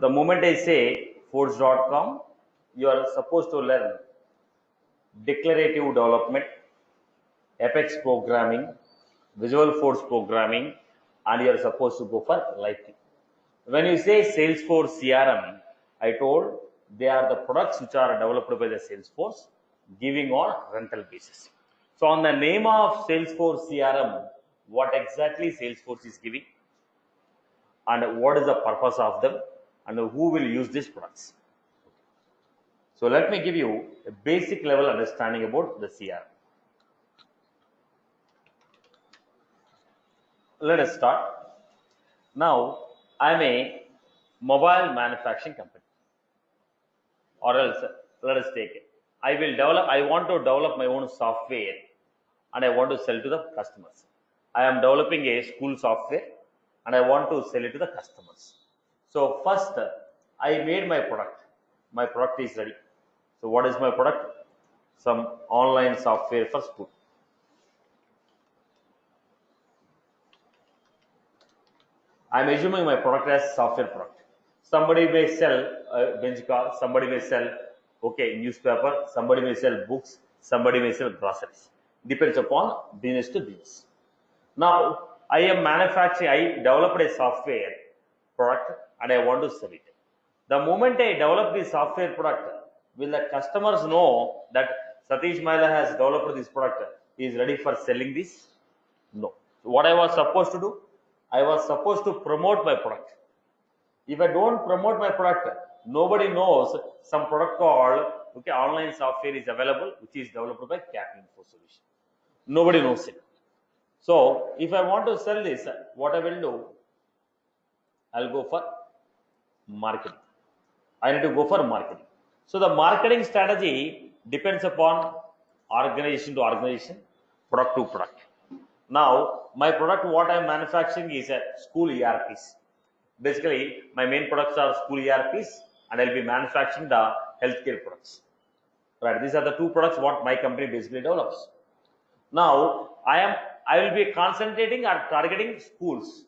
The moment I say Forge.com, you are supposed to learn declarative development, Apex programming, Visual Force programming, and you are supposed to go for Lightning. When you say Salesforce CRM, I told they are the products which are developed by the Salesforce, giving on rental basis. So on the name of Salesforce CRM, what exactly Salesforce is giving, and what is the purpose of them, and who will use these products. So let me give you a basic level understanding about the CRM. Let us start. Now I am a mobile manufacturing company, or else let us take it. I want to develop my own software and I want to sell to the customers. I am developing a school software and I want to sell it to the customers. So first I made my product. My product is ready. So what is my product? Some online software for school. I am assuming my product as software product. Somebody may sell a bench car, somebody may sell newspaper, somebody may sell books, somebody may sell groceries. Depends upon business to business. Now I am manufacturing, I developed a software product and I want to sell it. The moment I develop this software product, will the customers know that Satish Mahila has developed this product, he is ready for selling this? No. So what I was supposed to do? I was supposed to promote my product. If I don't promote my product, nobody knows some product called online software is available, which is developed by CapInfo Solution. Nobody knows it. So if I want to sell this, what I will do? I'll go for marketing. I need to go for marketing. So the marketing strategy depends upon organization to organization, product to product. Now my product, what I am manufacturing is a school ERPs. Basically my main products are school ERPs and I will be manufacturing the healthcare products. Right, these are the two products what my company basically develops. Now I will be concentrating on targeting schools.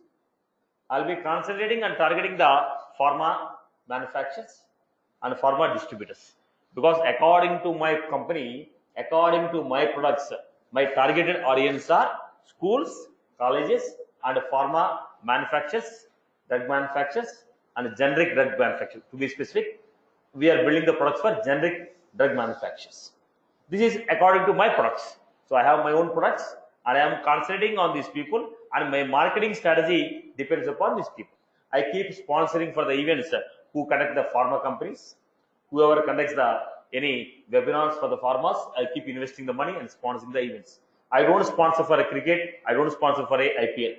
I will be concentrating on targeting the pharma manufacturers and pharma distributors, because according to my company, according to my products, my targeted audience are schools, colleges, and pharma manufacturers, drug manufacturers, and generic drug manufacturers. To be specific, we are building the products for generic drug manufacturers. This is according to my products. So I have my own products and I am concentrating on these people, and my marketing strategy depends upon these people. I keep sponsoring for the events who conduct the pharma companies, whoever conducts any webinars for the farmers, I keep investing the money and sponsoring the events. I don't sponsor for a cricket, I don't sponsor for a IPL,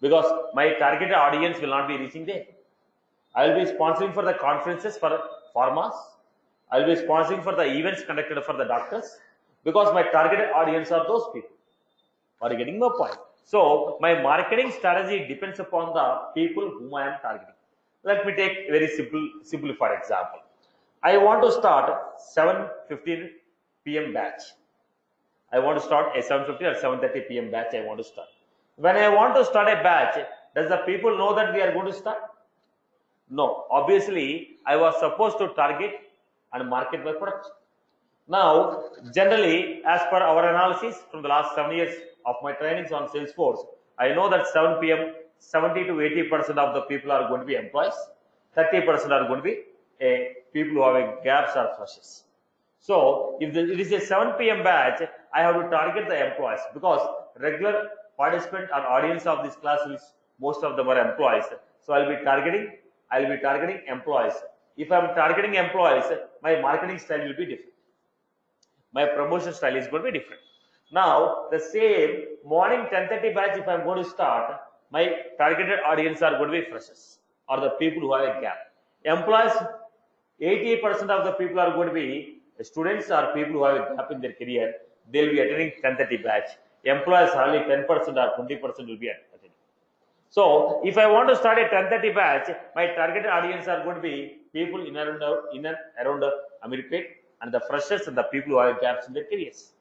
because my targeted audience will not be reaching there. I will be sponsoring for the conferences for farmers. I will be sponsoring for the events conducted for the doctors, because my targeted audience are those people. Are you getting my point? So my marketing strategy depends upon the people whom I am targeting. Let me take a very simplified example. I want to start 7:15 p.m. batch. I want to start a 7:50 or 7:30 p.m. batch. I want to start. When I want to start a batch, does the people know that we are going to start? No. Obviously, I was supposed to target and market my products. Now, generally, as per our analysis from the last 7 years of my trainings on Salesforce, I know that 7 p.m. 70 to 80% of the people are going to be employees, 30% are going to be people who have gaps or flushes. So if it is a 7 p.m. batch, I have to target the employees, because regular participant or audience of this class is most of them are employees. So I will be targeting employees. If I am targeting employees, my marketing style will be different. My promotion style is going to be different. Now the same morning 10:30 batch, if I am going to start, my targeted audience are going to be freshers or the people who have a gap. Employees, 80% of the people are going to be students or people who have a gap in their career. They will be attending 10:30 batch. Employees, hardly 10% or 20% will be attending. So if I want to start a 10:30 batch, my targeted audience are going to be people in and around Ameripet, and the freshers and the people who have gaps in their careers.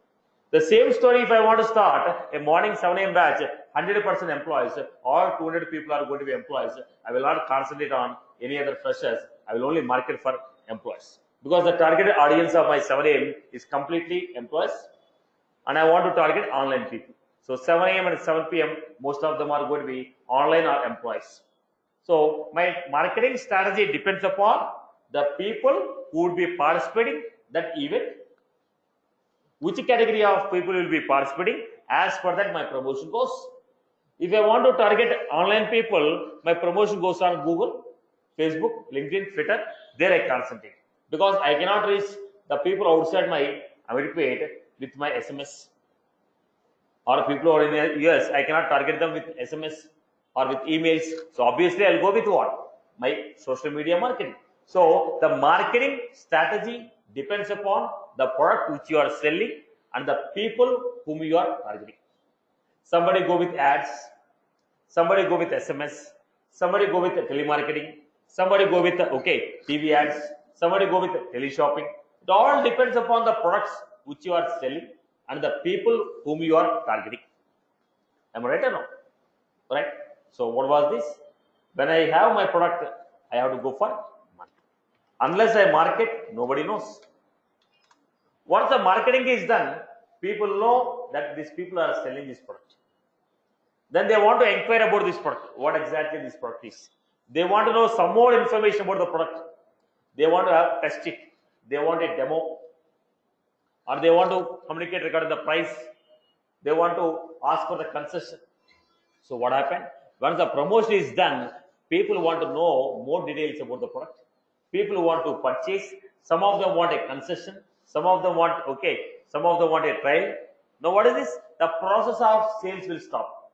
The same story if I want to start a morning 7 a.m. batch, 100% employees, all 200 people are going to be employees. I will not concentrate on any other freshers. I will only market for employees because the targeted audience of my 7 a.m. is completely employees, and I want to target online people. So 7 a.m. and 7 p.m. most of them are going to be online or employees. So my marketing strategy depends upon the people who would be participating that event. Which category of people will be participating? As per that, my promotion goes. If I want to target online people, my promotion goes on Google, Facebook, LinkedIn, Twitter. There I concentrate because I cannot reach the people outside my Ameripet with my SMS, or people who are in the US. I cannot target them with SMS or with emails. So obviously, I'll go with what? My social media marketing. So the marketing strategy depends upon the product which you are selling and the people whom you are targeting. Somebody go with ads, somebody go with SMS, somebody go with telemarketing, somebody go with TV ads, somebody go with teleshopping. It all depends upon the products which you are selling and the people whom you are targeting. Am I right or no? Right? So what was this? When I have my product, I have to go for market. Unless I market, nobody knows. Once the marketing is done, people know that these people are selling this product. Then they want to inquire about this product, what exactly this product is. They want to know some more information about the product. They want to have test it. They want a demo, or they want to communicate regarding the price. They want to ask for the concession. So what happened? Once the promotion is done, people want to know more details about the product. People want to purchase. Some of them want a concession. Some of them want some of them want a trial. Now what is this? The process of sales will stop.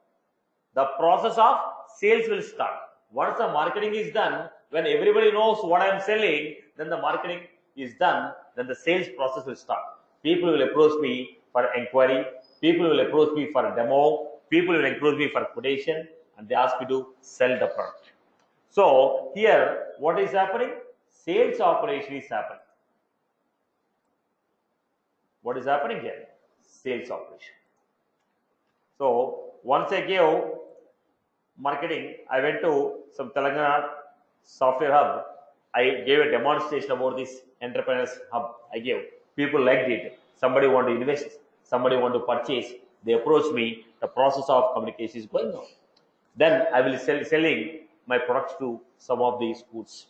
The process of sales will start. Once the marketing is done, when everybody knows what I am selling, then the marketing is done, then the sales process will start. People will approach me for inquiry. People will approach me for a demo. People will approach me for quotation, and they ask me to sell the product. So here, what is happening? Sales operation is happening. What is happening here? Sales operation. So once I gave marketing, I went to some Telangana software hub. I gave a demonstration about this entrepreneurs hub. I gave. People liked it. Somebody want to invest. Somebody want to purchase. They approach me. The process of communication is going on. Then I will selling my products to some of these schools.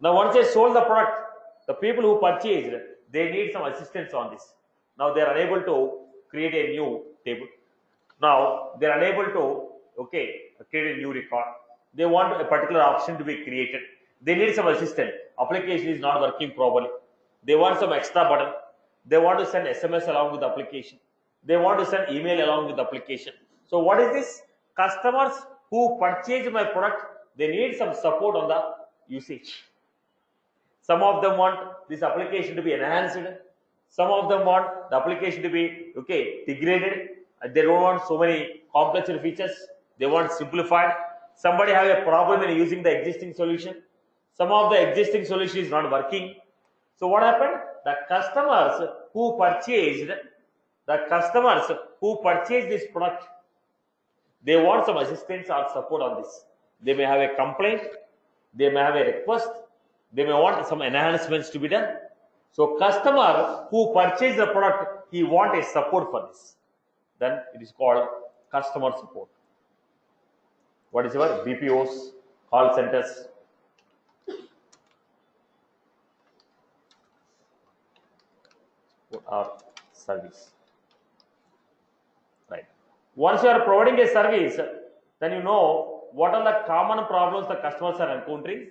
Now once I sold the product, the people who purchased, they need some assistance on this. Now they are unable to create a new table. Now they are unable to create a new record. They want a particular option to be created. They need some assistance. Application is not working properly. They want some extra button. They want to send SMS along with the application. They want to send email along with the application. So what is this? Customers who purchase my product, they need some support on the usage. Some of them want this application to be enhanced. Some of them want the application to be degraded. They don't want so many complex features. They want simplified. Somebody have a problem in using the existing solution. Some of the existing solution is not working. So what happened? The customers who purchased this product, they want some assistance or support on this. They may have a complaint. They may have a request. They may want some enhancements to be done. So customer who purchased the product, he want a support for this. Then it is called customer support. What is your BPOs, call centers? Or service. Right. Once you are providing a service, then you know what are the common problems the customers are encountering.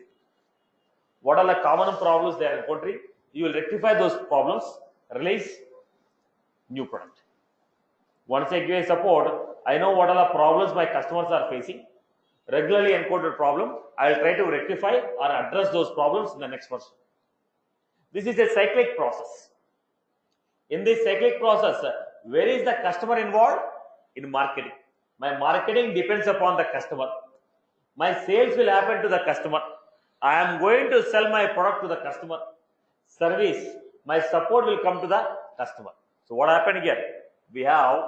What are the common problems they are encountering? You will rectify those problems, release new product. Once I give a support, I know what are the problems my customers are facing. Regularly encountered problem, I will try to rectify or address those problems in the next version. This is a cyclic process. In this cyclic process, where is the customer involved? In marketing. My marketing depends upon the customer. My sales will happen to the customer. I am going to sell my product to the customer. Service, my support will come to the customer. So what happened here? We have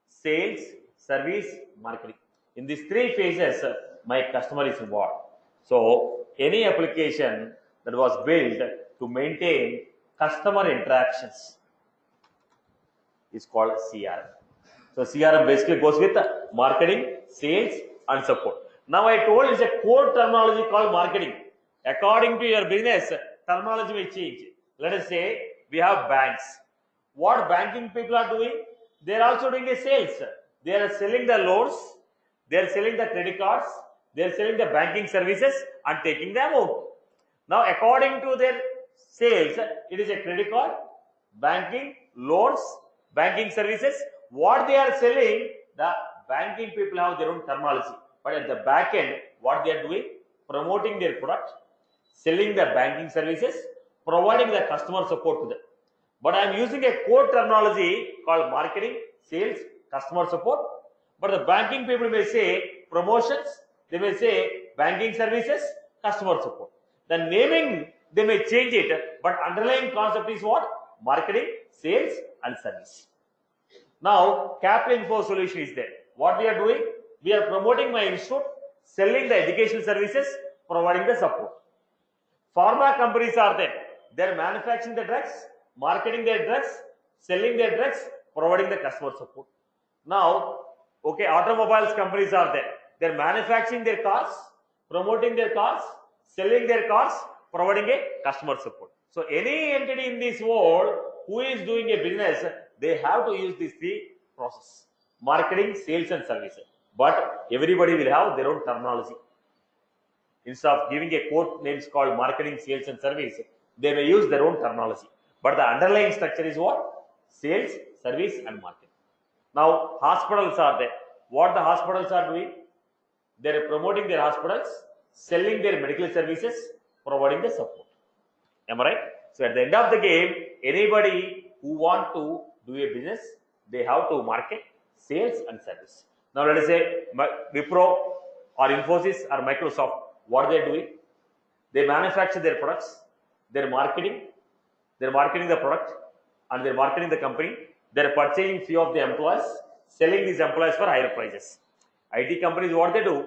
sales, service, marketing. In these three phases, my customer is involved. So any application that was built to maintain customer interactions is called CRM. So CRM basically goes with marketing, sales, and support. Now I told it's a core terminology called marketing. According to your business, terminology may change. Let us say we have banks. What banking people are doing? They are also doing a sales. They are selling the loans, they are selling the credit cards, they are selling the banking services and taking them out. Now according to their sales, it is a credit card, banking, loans, banking services. What they are selling, the banking people have their own terminology. But at the back end, what they are doing? Promoting their product, selling the banking services, providing the customer support to them. But I am using a core terminology called marketing, sales, customer support. But the banking people may say promotions, they may say banking services, customer support. The naming, they may change it, but underlying concept is what? Marketing, sales, and service. Now, Capital Info Solution is there. What we are doing? We are promoting my institute, selling the educational services, providing the support. Pharma companies are there. They are manufacturing the drugs, marketing their drugs, selling their drugs, providing the customer support. Now, okay, automobiles companies are there. They are manufacturing their cars, promoting their cars, selling their cars, providing a customer support. So any entity in this world who is doing a business, they have to use these three processes: marketing, sales, and services. But everybody will have their own terminology. Instead of giving a code names called marketing, sales, and service, they may use their own terminology. But the underlying structure is what? Sales, service, and marketing. Now, hospitals are there. What the hospitals are doing? They are promoting their hospitals, selling their medical services, providing the support. Am I right? So at the end of the game, anybody who want to do a business, they have to market, sales, and service. Now let us say Wipro or Infosys or Microsoft, what they are doing? They manufacture their products, they're marketing the product, and they're marketing the company. They're purchasing few of the employees, selling these employees for higher prices. IT companies, what they do?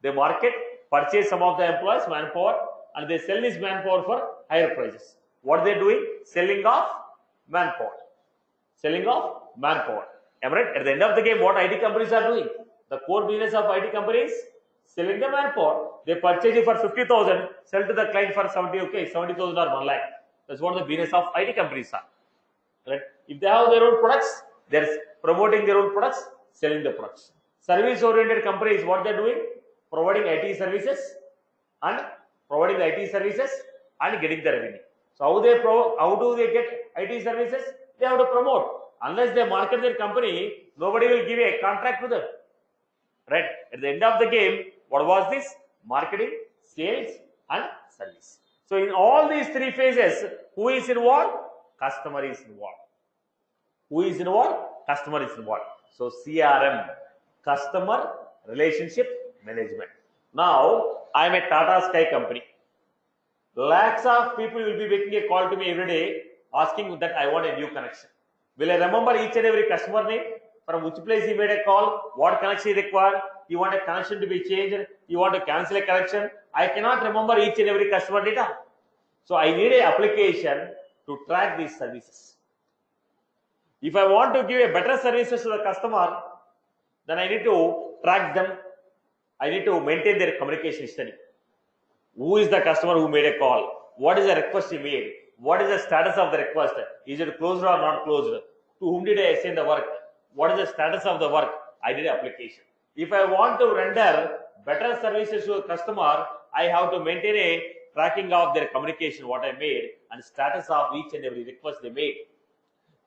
They market, purchase some of the employees, manpower, and they sell this manpower for higher prices. What they're doing? Selling off manpower. Selling off manpower. Am I right? At the end of the game, what IT companies are doing? The core business of IT companies, selling the manpower. They purchase it for 50,000, sell to the client for 70,000 or 1 lakh. That's what the business of IT companies are. Right? If they have their own products, they're promoting their own products, selling the products. Service-oriented companies, what they're doing? Providing IT services and getting the revenue. So how do they get IT services? They have to promote. Unless they market their company, nobody will give a contract to them. Right? At the end of the game, what was this? Marketing, sales, and service. So in all these three phases, who is involved? Customer is involved. Who is involved? Customer is involved. So CRM, Customer Relationship Management. Now, I am a Tata Sky company. Lakhs of people will be making a call to me every day asking that I want a new connection. Will I remember each and every customer name? From which place he made a call, what connection he required, you want a connection to be changed, you want to cancel a connection. I cannot remember each and every customer data. So I need an application to track these services. If I want to give a better services to the customer, then I need to track them. I need to maintain their communication history. Who is the customer who made a call? What is the request he made? What is the status of the request? Is it closed or not closed? To whom did I send the work? What is the status of the work? I did application. If I want to render better services to a customer, I have to maintain a tracking of their communication, what I made, and status of each and every request they made.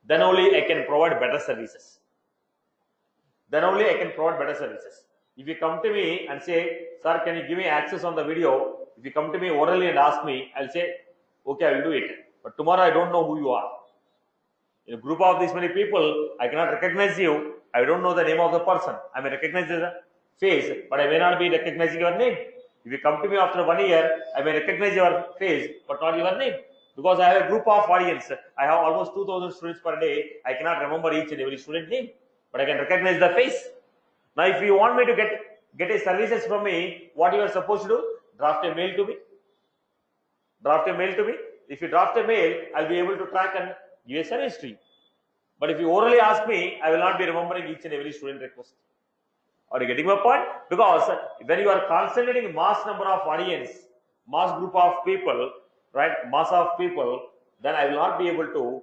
Then only I can provide better services. If you come to me and say, sir, can you give me access on the video? If you come to me orally and ask me, I'll say, okay, I will do it. But tomorrow I don't know who you are. In a group of this many people, I cannot recognize you. I don't know the name of the person. I may recognize the face, but I may not be recognizing your name. If you come to me after 1 year, I may recognize your face, but not your name. Because I have a group of audience. I have almost 2,000 students per day. I cannot remember each and every student name, but I can recognize the face. Now, if you want me to get a services from me, what you are supposed to do? Draft a mail to me. Draft a mail to me. If you draft a mail, I'll be able to track and give a service to you. But if you orally ask me, I will not be remembering each and every student request. Are you getting my point? Because when you are concentrating mass number of audience, mass group of people, right, mass of people, then I will not be able to,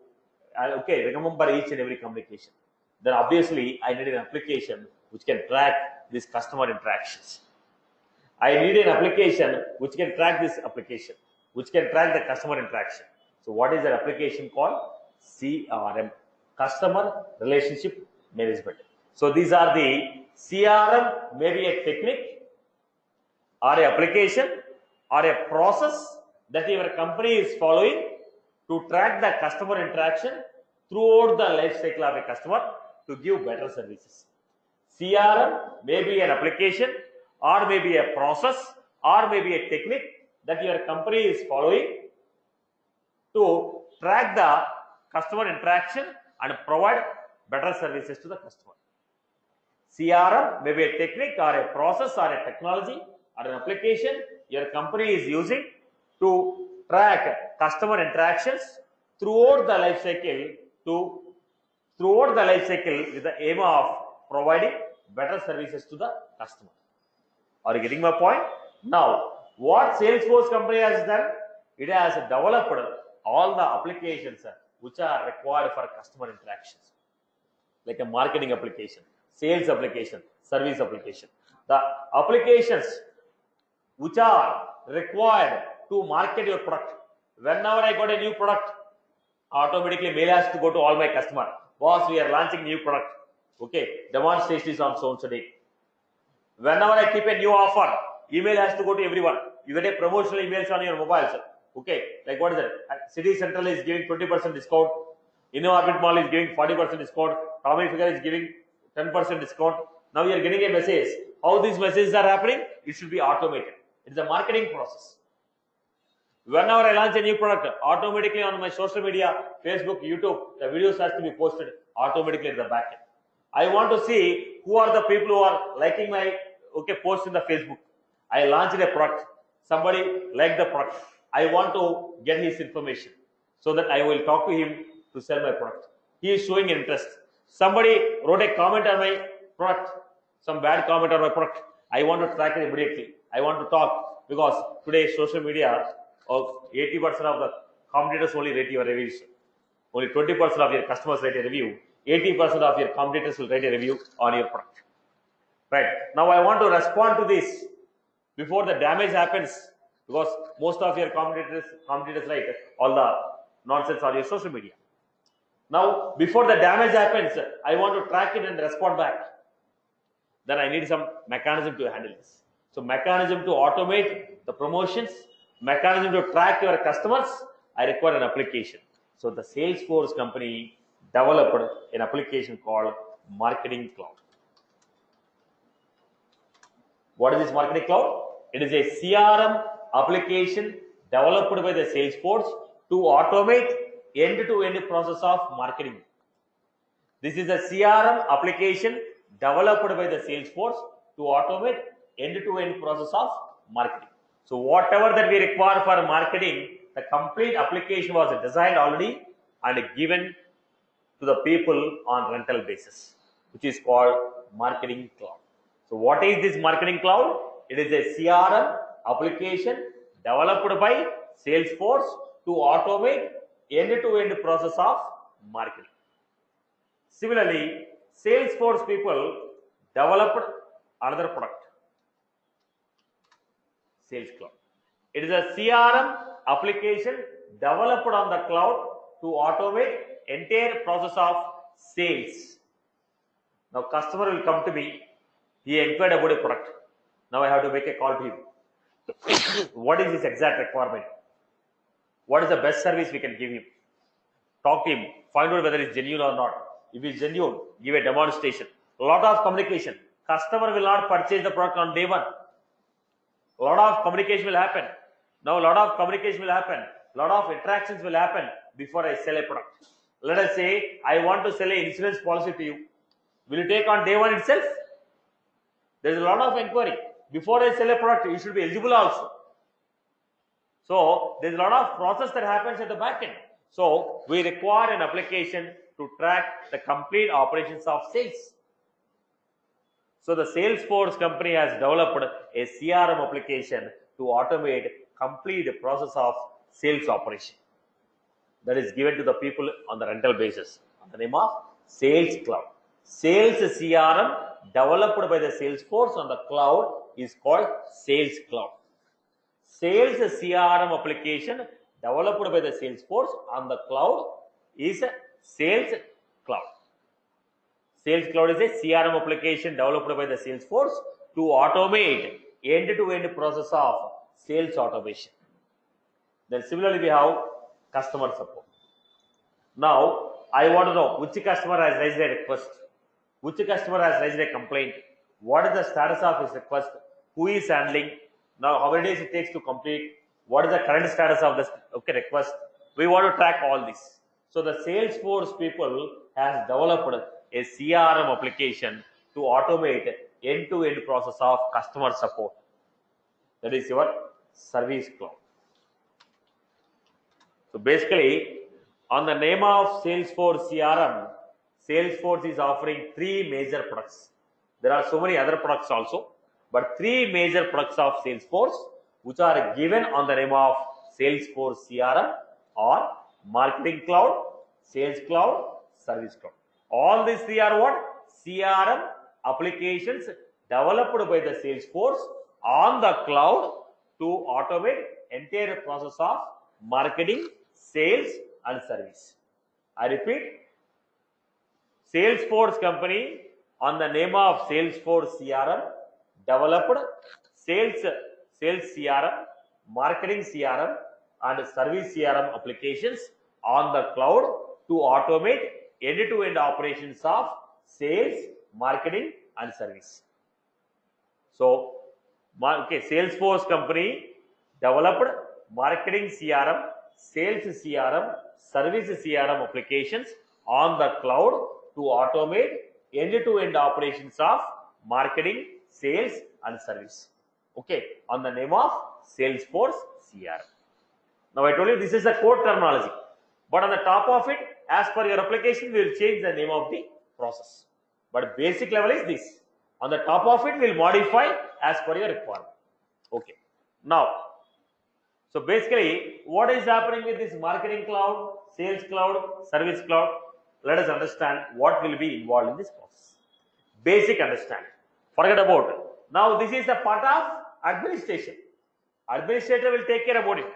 remember each and every communication. Then obviously I need an application which can track these customer interactions. I need an application which can track this application, which can track the customer interaction. So what is that application called? CRM, Customer Relationship Management. So these are the CRM, maybe a technique or an application or a process that your company is following to track the customer interaction throughout the life cycle of a customer to give better services. CRM may be an application or maybe a process or maybe a technique that your company is following to track the customer interaction and provide better services to the customer. CRM may be a technique or a process or a technology or an application your company is using to track customer interactions throughout the life cycle with the aim of providing better services to the customer. Are you getting my point? Now, what Salesforce company has done? It has developed all the applications which are required for customer interactions, like a marketing application, sales application, service application. The applications which are required to market your product. Whenever I got a new product, automatically mail has to go to all my customer. Boss, we are launching new product. Okay, demonstration is on so-and-so day. Whenever I keep a new offer, email has to go to everyone. You get a promotional emails on your mobiles. Okay, like what is it? City Central is giving 20% discount. InnoOrbit Mall is giving 40% discount. Tommy Figure is giving 10% discount. Now you are getting a message. How these messages are happening? It should be automated. It is a marketing process. Whenever I launch a new product, automatically on my social media, Facebook, YouTube, the videos has to be posted automatically in the backend. I want to see who are the people who are liking my post in the Facebook. I launched a product. Somebody liked the product. I want to get his information so that I will talk to him to sell my product. He is showing interest. Somebody wrote a comment on my product, some bad comment on my product. I want to track it immediately. I want to talk because today social media, 80% of the competitors only rate your reviews. Only 20% of your customers rate a review. 80% of your competitors will write a review on your product. Right. Now I want to respond to this before the damage happens, because most of your competitors write all the nonsense on your social media. Now, before the damage happens, I want to track it and respond back. Then I need some mechanism to handle this. So mechanism to automate the promotions, mechanism to track your customers, I require an application. So the Salesforce company developed an application called Marketing Cloud. What is this Marketing Cloud? It is a CRM application developed by the Salesforce to automate end-to-end process of marketing. This is a CRM application developed by the Salesforce to automate end-to-end process of marketing. So whatever that we require for marketing, the complete application was designed already and given to the people on rental basis, which is called Marketing Cloud. So what is this Marketing Cloud? It is a CRM application developed by Salesforce to automate end-to-end process of marketing. Similarly, Salesforce people developed another product, Sales Cloud. It is a CRM application developed on the cloud to automate entire process of sales. Now customer will come to me, he inquired about a product. Now I have to make a call to him. What is his exact requirement? What is the best service we can give him? Talk to him, find out whether it's genuine or not. If it's genuine, give a demonstration. A lot of communication. Customer will not purchase the product on day one. A lot of communication will happen. Now a lot of communication will happen. A lot of interactions will happen before I sell a product. Let us say I want to sell an insurance policy to you. Will you take on day one itself? There is a lot of inquiry. Before I sell a product, you should be eligible also. So there's a lot of process that happens at the back end. So we require an application to track the complete operations of sales. So the Salesforce company has developed a CRM application to automate complete process of sales operation. That is given to the people on the rental basis. On the name of Sales Cloud. Sales CRM developed by the Salesforce on the cloud is called Sales Cloud. Sales CRM application developed by the Salesforce on the cloud is Sales Cloud. Sales Cloud is a CRM application developed by the Salesforce to automate end-to-end process of sales automation. Then similarly we have customer support. Now I want to know which customer has raised a request, which customer has raised a complaint, what is the status of his request, who is handling, now how many days it takes to complete, what is the current status of this request. We want to track all this. So the Salesforce people has developed a CRM application to automate end-to-end process of customer support. That is your Service Cloud. So basically, on the name of Salesforce CRM, Salesforce is offering 3 major products. There are so many other products also, but 3 major products of Salesforce which are given on the name of Salesforce CRM are Marketing Cloud, Sales Cloud, Service Cloud. All these 3 are what? CRM applications developed by the Salesforce on the cloud to automate entire process of marketing, sales and service. I repeat, Salesforce company on the name of Salesforce CRM developed sales CRM, marketing CRM and service CRM applications on the cloud to automate end-to-end operations of sales, marketing and service. So, Salesforce company developed marketing CRM, sales CRM, service CRM applications on the cloud to automate end-to-end operations of marketing, sales and service. Okay, on the name of Salesforce CRM. Now I told you this is a code terminology, but on the top of it, as per your application, we will change the name of the process. But basic level is this. On the top of it, we will modify as per your requirement. Okay. Now, so basically, what is happening with this Marketing Cloud, Sales Cloud, Service Cloud? Let us understand what will be involved in this process. Basic understanding. Forget about it. Now, this is a part of administration. Administrator will take care about it.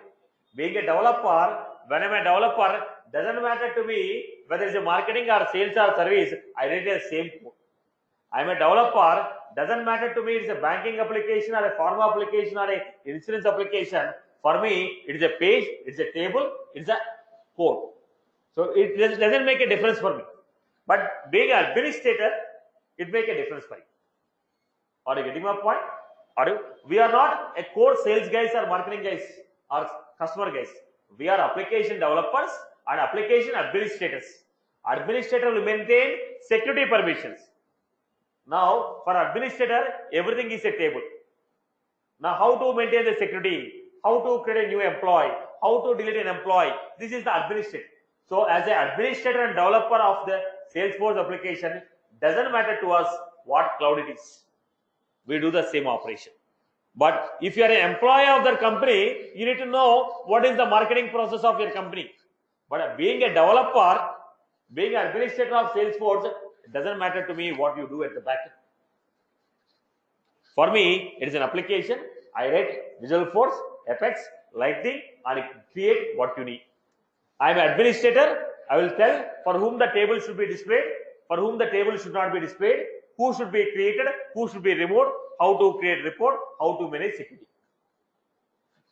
Being a developer, when I'm a developer, doesn't matter to me whether it's a marketing or sales or service, I read the same code. I'm a developer, doesn't matter to me it's a banking application or a pharma application or a insurance application. For me, it is a page, it's a table, it's a code. So it doesn't make a difference for me. But being an administrator, it makes a difference for you. Are you getting my point? We are not a core sales guys or marketing guys or customer guys. We are application developers and application administrators. Administrator will maintain security permissions. Now, for administrator, everything is a table. Now, how to maintain the security? How to create a new employee? How to delete an employee? This is the administrator. So, as an administrator and developer of the Salesforce application, doesn't matter to us what cloud it is. We do the same operation. But if you are an employee of the company, you need to know what is the marketing process of your company. But being a developer, being an administrator of Salesforce, it doesn't matter to me what you do at the back end. For me, it is an application. I write Visualforce, Apex, Lightning, and create what you need. I am an administrator. I will tell for whom the table should be displayed, for whom the table should not be displayed, who should be created, who should be removed, how to create report, how to manage security.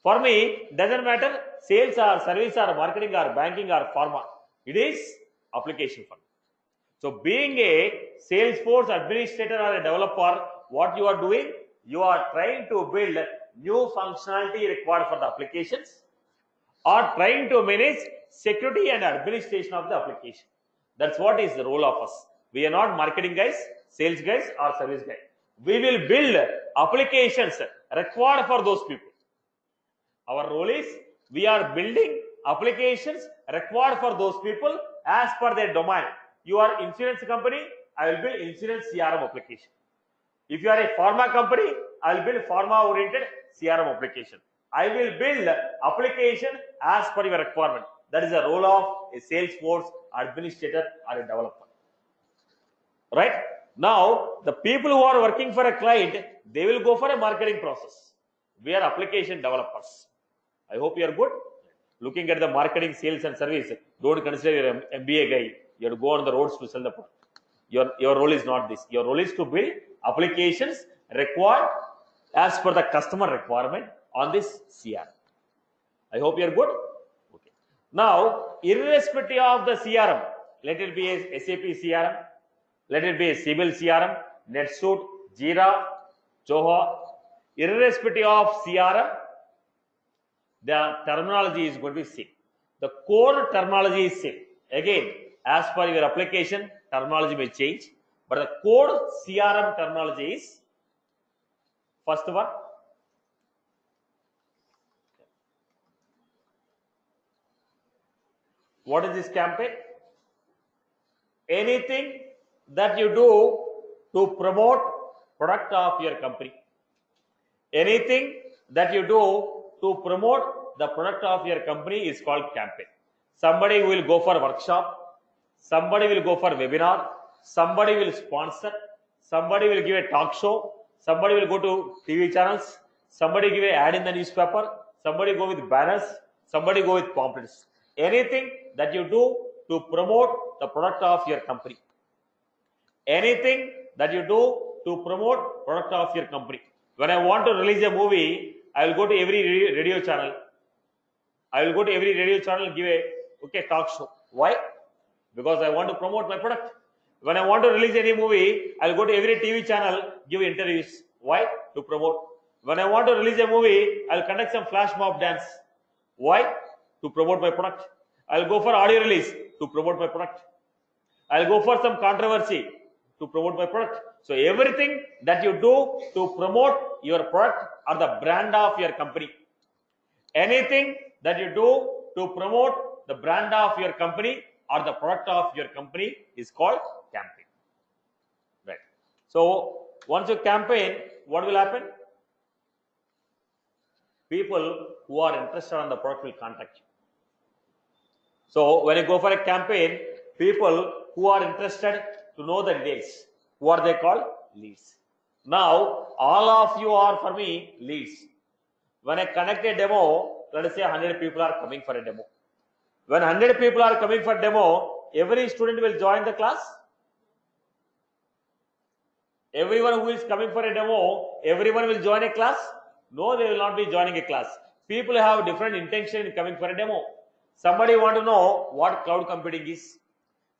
For me, doesn't matter sales or service or marketing or banking or pharma. It is application for me. So being a Salesforce administrator or a developer, what you are doing, you are trying to build new functionality required for the applications or trying to manage security and administration of the application. That's what is the role of us. We are not marketing guys, sales guys or service guys. We will build applications required for those people. Our role is We are building applications required for those people as per their domain. You are insurance company, I will build insurance CRM application. If you are a pharma company, I will build pharma oriented CRM application. I will build application as per your requirement. That is the role of a Salesforce administrator or a developer. Right? Now, the people who are working for a client, they will go for a marketing process. We are application developers. I hope you are good. Looking at the marketing, sales and service, don't consider your MBA guy. You have to go on the roads to sell the product. Your role is not this. Your role is to build applications required as per the customer requirement on this CRM. I hope you are good. Okay. Now, irrespective of the CRM, let it be a SAP CRM, let it be a Siebel CRM, NetSuite, Jira, Zoho, irrespective of CRM, the terminology is going to be same. The core terminology is same. Again, as per your application, terminology may change, but the core CRM terminology is first one. What is this campaign? Anything that you do to promote product of your company. Anything that you do to promote the product of your company is called campaign. Somebody will go for workshop, somebody will go for webinar, somebody will sponsor, somebody will give a talk show, somebody will go to TV channels, somebody give an ad in the newspaper, somebody go with banners, somebody go with pamphlets. Anything that you do to promote the product of your company. Anything that you do to promote product of your company. When I want to release a movie, I will go to every radio channel. I will go to every radio channel and give a talk show. Why? Because I want to promote my product. When I want to release any movie, I will go to every TV channel, give interviews. Why? To promote. When I want to release a movie, I will conduct some flash mob dance. Why? To promote my product. I will go for audio release to promote my product. I will go for some controversy to promote my product. So everything that you do to promote your product or the brand of your company. Anything that you do to promote the brand of your company or the product of your company is called campaign. Right. So once you campaign, what will happen? People who are interested on the product will contact you. So when you go for a campaign, people who are interested to know the details, what they call leads. Now, all of you are for me leads. When I conduct a demo, let us say 100 people are coming for a demo. When 100 people are coming for demo, every student will join the class. Everyone who is coming for a demo, everyone will join a class. No, they will not be joining a class. People have different intention in coming for a demo. Somebody want to know what cloud computing is.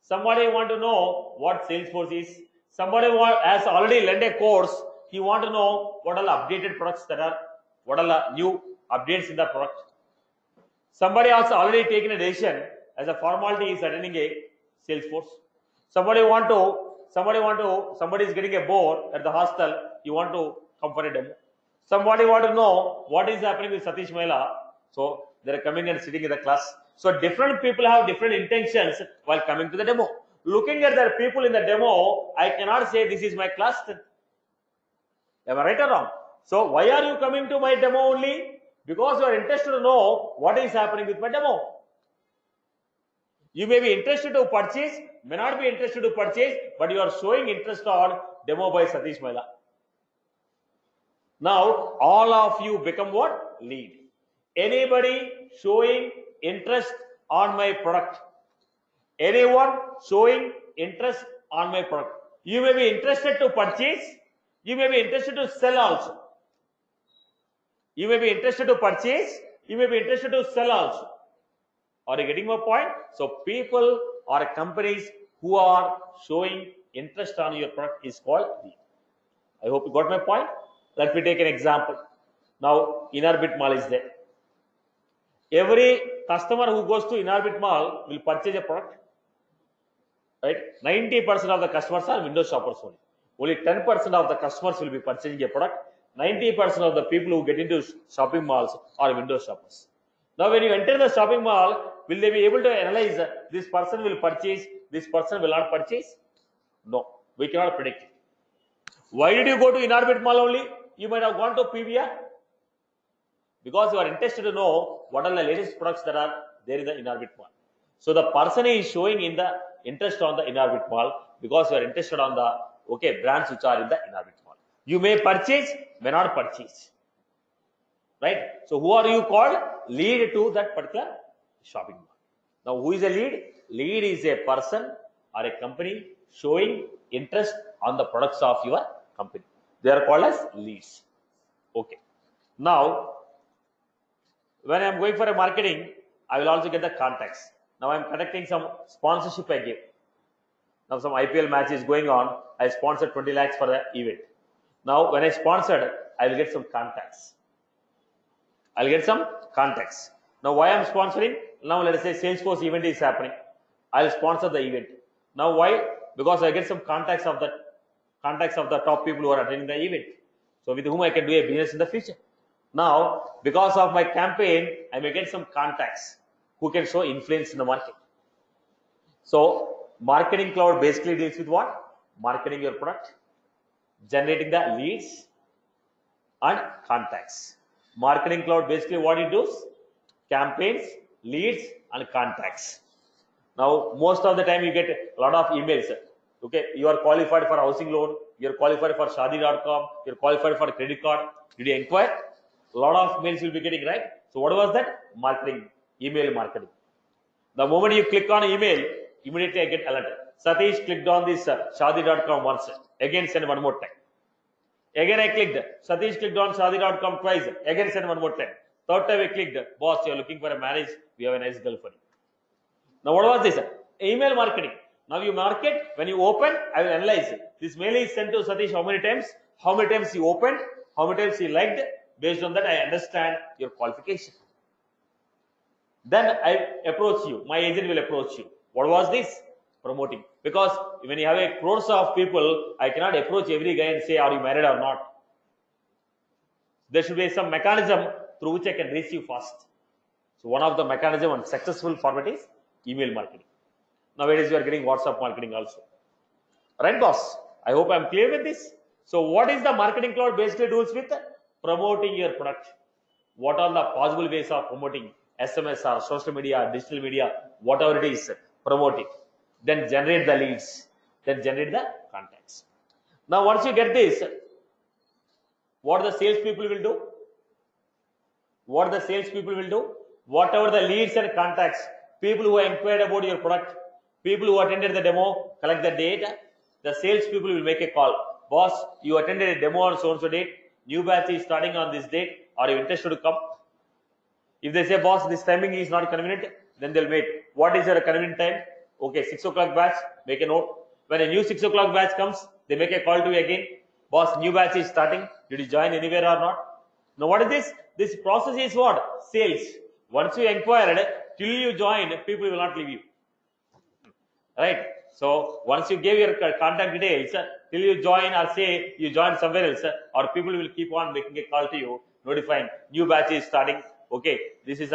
Somebody want to know what Salesforce is. Somebody has already learned a course. He want to know what are the updated products that are, what are the new updates in the product. Somebody has already taken a decision as a formality is attending a Salesforce. Somebody is getting a board at the hostel. You want to come for a demo. Somebody want to know what is happening with Satish Maila. So they are coming and sitting in the class. So different people have different intentions while coming to the demo. Looking at the people in the demo, I cannot say this is my class. Am I right or wrong? So why are you coming to my demo only? Because you are interested to know what is happening with my demo. You may be interested to purchase, may not be interested to purchase, but you are showing interest on demo by Satish Maila. Now, all of you become what? Lead. Anybody showing interest on my product. Anyone showing interest on my product. You may be interested to purchase. You may be interested to sell also. You may be interested to purchase. You may be interested to sell also. Are you getting my point? So people or companies who are showing interest on your product is called lead. I hope you got my point. Let me take an example. Now, Inorbit Mall is there. Every customer who goes to Inorbit Mall will purchase a product. Right? 90% of the customers are window shoppers only. Only 10% of the customers will be purchasing a product. 90% of the people who get into shopping malls are window shoppers. Now, when you enter the shopping mall, will they be able to analyze this person will purchase, this person will not purchase? No, we cannot predict it. Why did you go to Inorbit Mall only? You might have gone to PVR because you are interested to know what are the latest products that are there in the Inorbit Mall. So the person is showing in the interest on the Inorbit Mall because you are interested on the brands which are in the Inorbit Mall. You may purchase, may not purchase. Right? So who are you called? Lead to that particular shopping mall. Now who is a lead? Lead is a person or a company showing interest on the products of your company. They are called as leads. Okay. Now, when I am going for a marketing, I will also get the contacts. Now I am conducting some sponsorship I give. Now some IPL match is going on. I sponsored 20 lakhs for the event. Now when I sponsored, I will get some contacts. I'll get some contacts. Now why I'm sponsoring? Now let us say Salesforce event is happening. I'll sponsor the event. Now why? Because I get some contacts of the top people who are attending the event. So with whom I can do a business in the future. Now because of my campaign, I may get some contacts who can show influence in the market. So Marketing Cloud basically deals with what? Marketing your product, generating the leads and contacts. Marketing Cloud basically what it does? Campaigns, leads and contacts. Now most of the time you get a lot of emails. Okay, you are qualified for housing loan, you are qualified for Shaadi.com, you are qualified for credit card. Did you inquire? A lot of mails you'll be getting, right? So what was that? Marketing, email marketing. The moment you click on email, immediately I get alert. Satish clicked on this Shaadi.com once. Again send one more time. Again I clicked. Satish clicked on Shaadi.com twice. Again send one more time. Third time I clicked. Boss, you are looking for a marriage. We have a nice girl for you. Now what was this? Email marketing. Now you market. When you open, I will analyze. This mail is sent to Satish how many times? How many times he opened? How many times he liked? Based on that, I understand your qualification. Then I approach you. My agent will approach you. What was this? Promoting. Because when you have a crores of people, I cannot approach every guy and say, are you married or not? There should be some mechanism through which I can reach you fast. So one of the mechanism and successful format is email marketing. Nowadays, you are getting WhatsApp marketing also. Right, boss? I hope I'm clear with this. So what is the Marketing Cloud basically deals with? Promoting your product. What are the possible ways of promoting? SMS or social media, digital media, whatever it is, promote it. Then generate the leads. Then generate the contacts. Now, once you get this, what the salespeople will do? What the salespeople will do? Whatever the leads and contacts, people who inquired about your product, people who attended the demo, collect the data. The salespeople will make a call. Boss, you attended a demo on so-and-so date. New batch is starting on this date. Are you interested to come? If they say, boss, this timing is not convenient, then they'll wait. What is your convenient time? Okay, 6 o'clock batch, make a note. When a new 6 o'clock batch comes, they make a call to you again. Boss, new batch is starting. Did you join anywhere or not? Now, what is this? This process is what? Sales. Once you inquired, till you join, people will not leave you. Right? So, once you give your contact details, till you join or say you join somewhere else, or people will keep on making a call to you, notifying new batch is starting. Okay, this is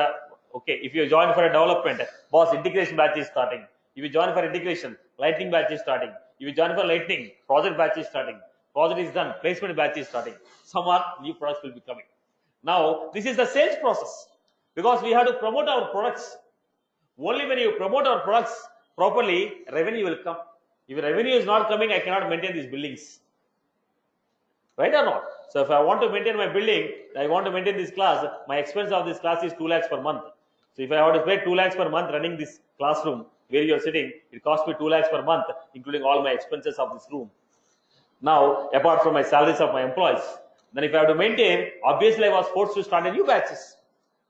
if you join for a development, boss, integration batch is starting. If you join for integration, lightning batch is starting. If you join for lightning, project batch is starting. Project is done, placement batch is starting. Some new products will be coming. Now, this is the sales process because we have to promote our products. Only when you promote our products properly, revenue will come. If revenue is not coming, I cannot maintain these buildings. Right or not? So if I want to maintain my building, I want to maintain this class, my expense of this class is 2 lakhs per month. So if I have to pay 2 lakhs per month running this classroom where you are sitting, it costs me 2 lakhs per month, including all my expenses of this room. Now, apart from my salaries of my employees, then if I have to maintain, obviously I was forced to start a new batches.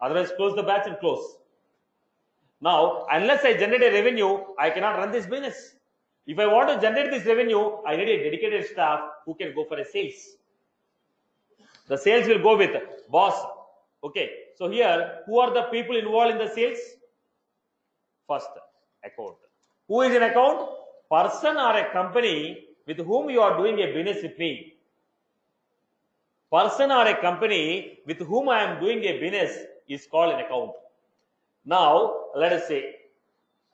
Otherwise, close the batch and close. Now, unless I generate a revenue, I cannot run this business. If I want to generate this revenue, I need a dedicated staff who can go for a sales. The sales will go with boss. Okay. So here, who are the people involved in the sales? First, account. Who is an account? Person or a company with whom you are doing a business with me. Person or a company with whom I am doing a business is called an account. Now, let us say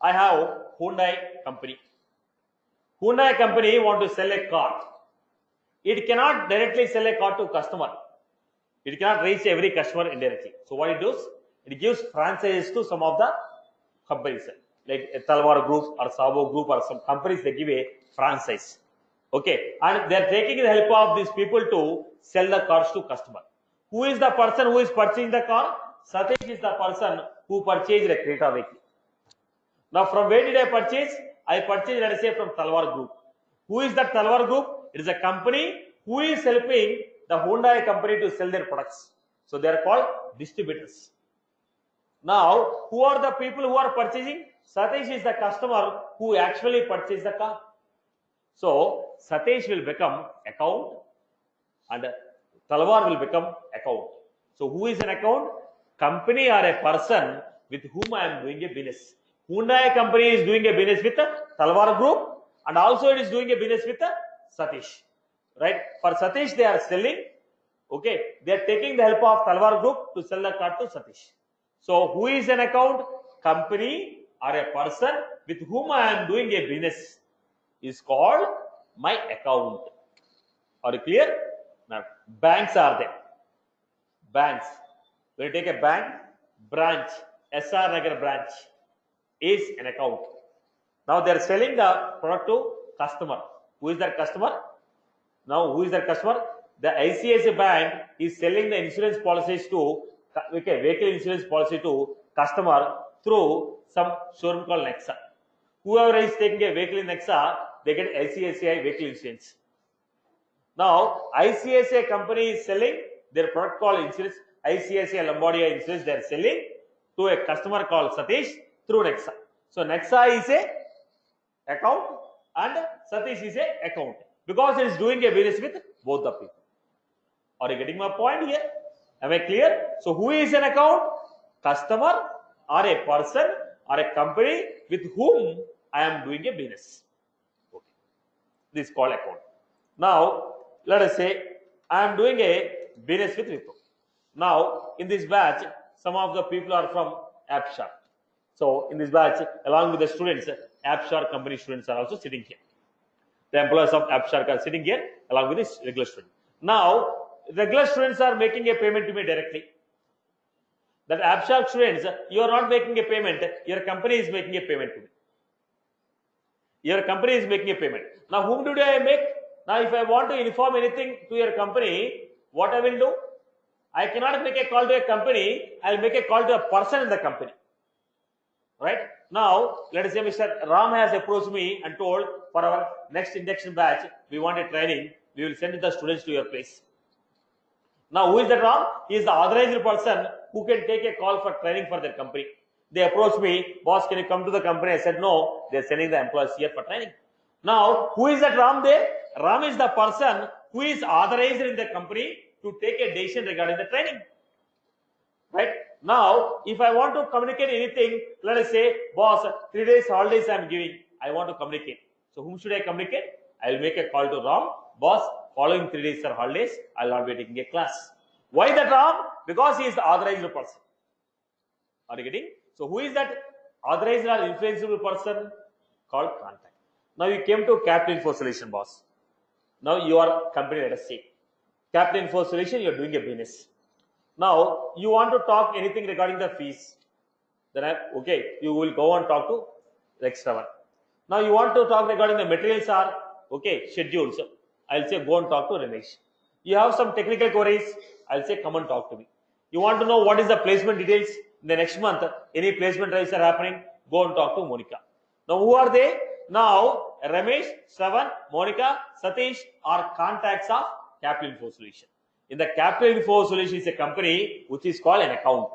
I have Hyundai company. Hyundai company want to sell a car. It cannot directly sell a car to customer. It cannot reach every customer indirectly. So what it does? It gives franchises to some of the companies like Talwar Group or Sabo Group or some companies. They give a franchise. Okay, and they are taking the help of these people to sell the cars to customer. Who is the person who is purchasing the car? Satish is the person who purchased a Creta vehicle. Now, from where did I purchase? I purchased, let us say, from Talwar Group. Who is that Talwar Group? It is a company who is helping the Hyundai company to sell their products. So they are called distributors. Now, who are the people who are purchasing? Satish is the customer who actually purchased the car. So Satish will become account and Talwar will become account. So who is an account? Company or a person with whom I am doing a business. Hyundai company is doing a business with Talwar Group and also it is doing a business with Satish. Right? For Satish they are selling. Okay, they are taking the help of Talwar Group to sell the car to Satish. So who is an account? Company or a person with whom I am doing a business is called my account. Are you clear? Now, banks are there. Banks. When you take a bank, branch, SR Nagar branch is an account. Now they are selling the product to customer. Who is that customer? Now who is that customer? The ICICI Bank is selling the insurance policies to, okay, vehicle insurance policy to customer through some showroom called Nexa. Whoever is taking a vehicle in Nexa, they get ICICI vehicle insurance. Now, ICICI company is selling their product called insurance, ICICI Lombardia insurance, they are selling to a customer called Satish through Nexa. So, Nexa is a account and Satish is a account because it is doing a business with both the people. Are you getting my point here? Am I clear? So, who is an account? Customer or a person or a company with whom I am doing a business. Okay. This is called account. Now, let us say I am doing a business with Wipro. Now, in this batch, some of the people are from AppShark. So, in this batch, along with the students, AppShark company students are also sitting here. The employees of AppShark are sitting here along with this regular student. Now, regular students are making a payment to me directly. That AppShark students, you are not making a payment, your company is making a payment to me. Your company is making a payment. Now, whom do I make? Now, if I want to inform anything to your company, what I will do? I cannot make a call to a company, I will make a call to a person in the company. Right? Now, let us say Mr. Ram has approached me and told for our next induction batch, we want a training, we will send the students to your place. Now, who is that Ram? He is the authorized person who can take a call for training for their company. They approached me, boss, can you come to the company? I said, no, they are sending the employees here for training. Now, who is that Ram there? Ram is the person who is authorized in the company to take a decision regarding the training. Right? Now, if I want to communicate anything, let us say, boss, 3 days holidays I am giving, I want to communicate. So, whom should I communicate? I will make a call to Ram, boss, following 3 days are holidays, I will not be taking a class. Why that Ram? Because he is the authorized person. Are you getting? So, who is that authorized or influenceable person? Called contact. Now, you came to Capital Info Solution, boss. Now, you are company, let us say. Capital Info Solution, you are doing a business. Now, you want to talk anything regarding the fees. Then, okay, you will go and talk to extra one. Now, you want to talk regarding the materials are, okay, schedules. I'll say, go and talk to Ramesh. You have some technical queries. I'll say, come and talk to me. You want to know what is the placement details in the next month? Any placement drives are happening? Go and talk to Monica. Now, who are they? Now, Ramesh, Shravan, Monica, Satish are contacts of Capital Info Solution. In the Capital Info Solution is a company which is called an account.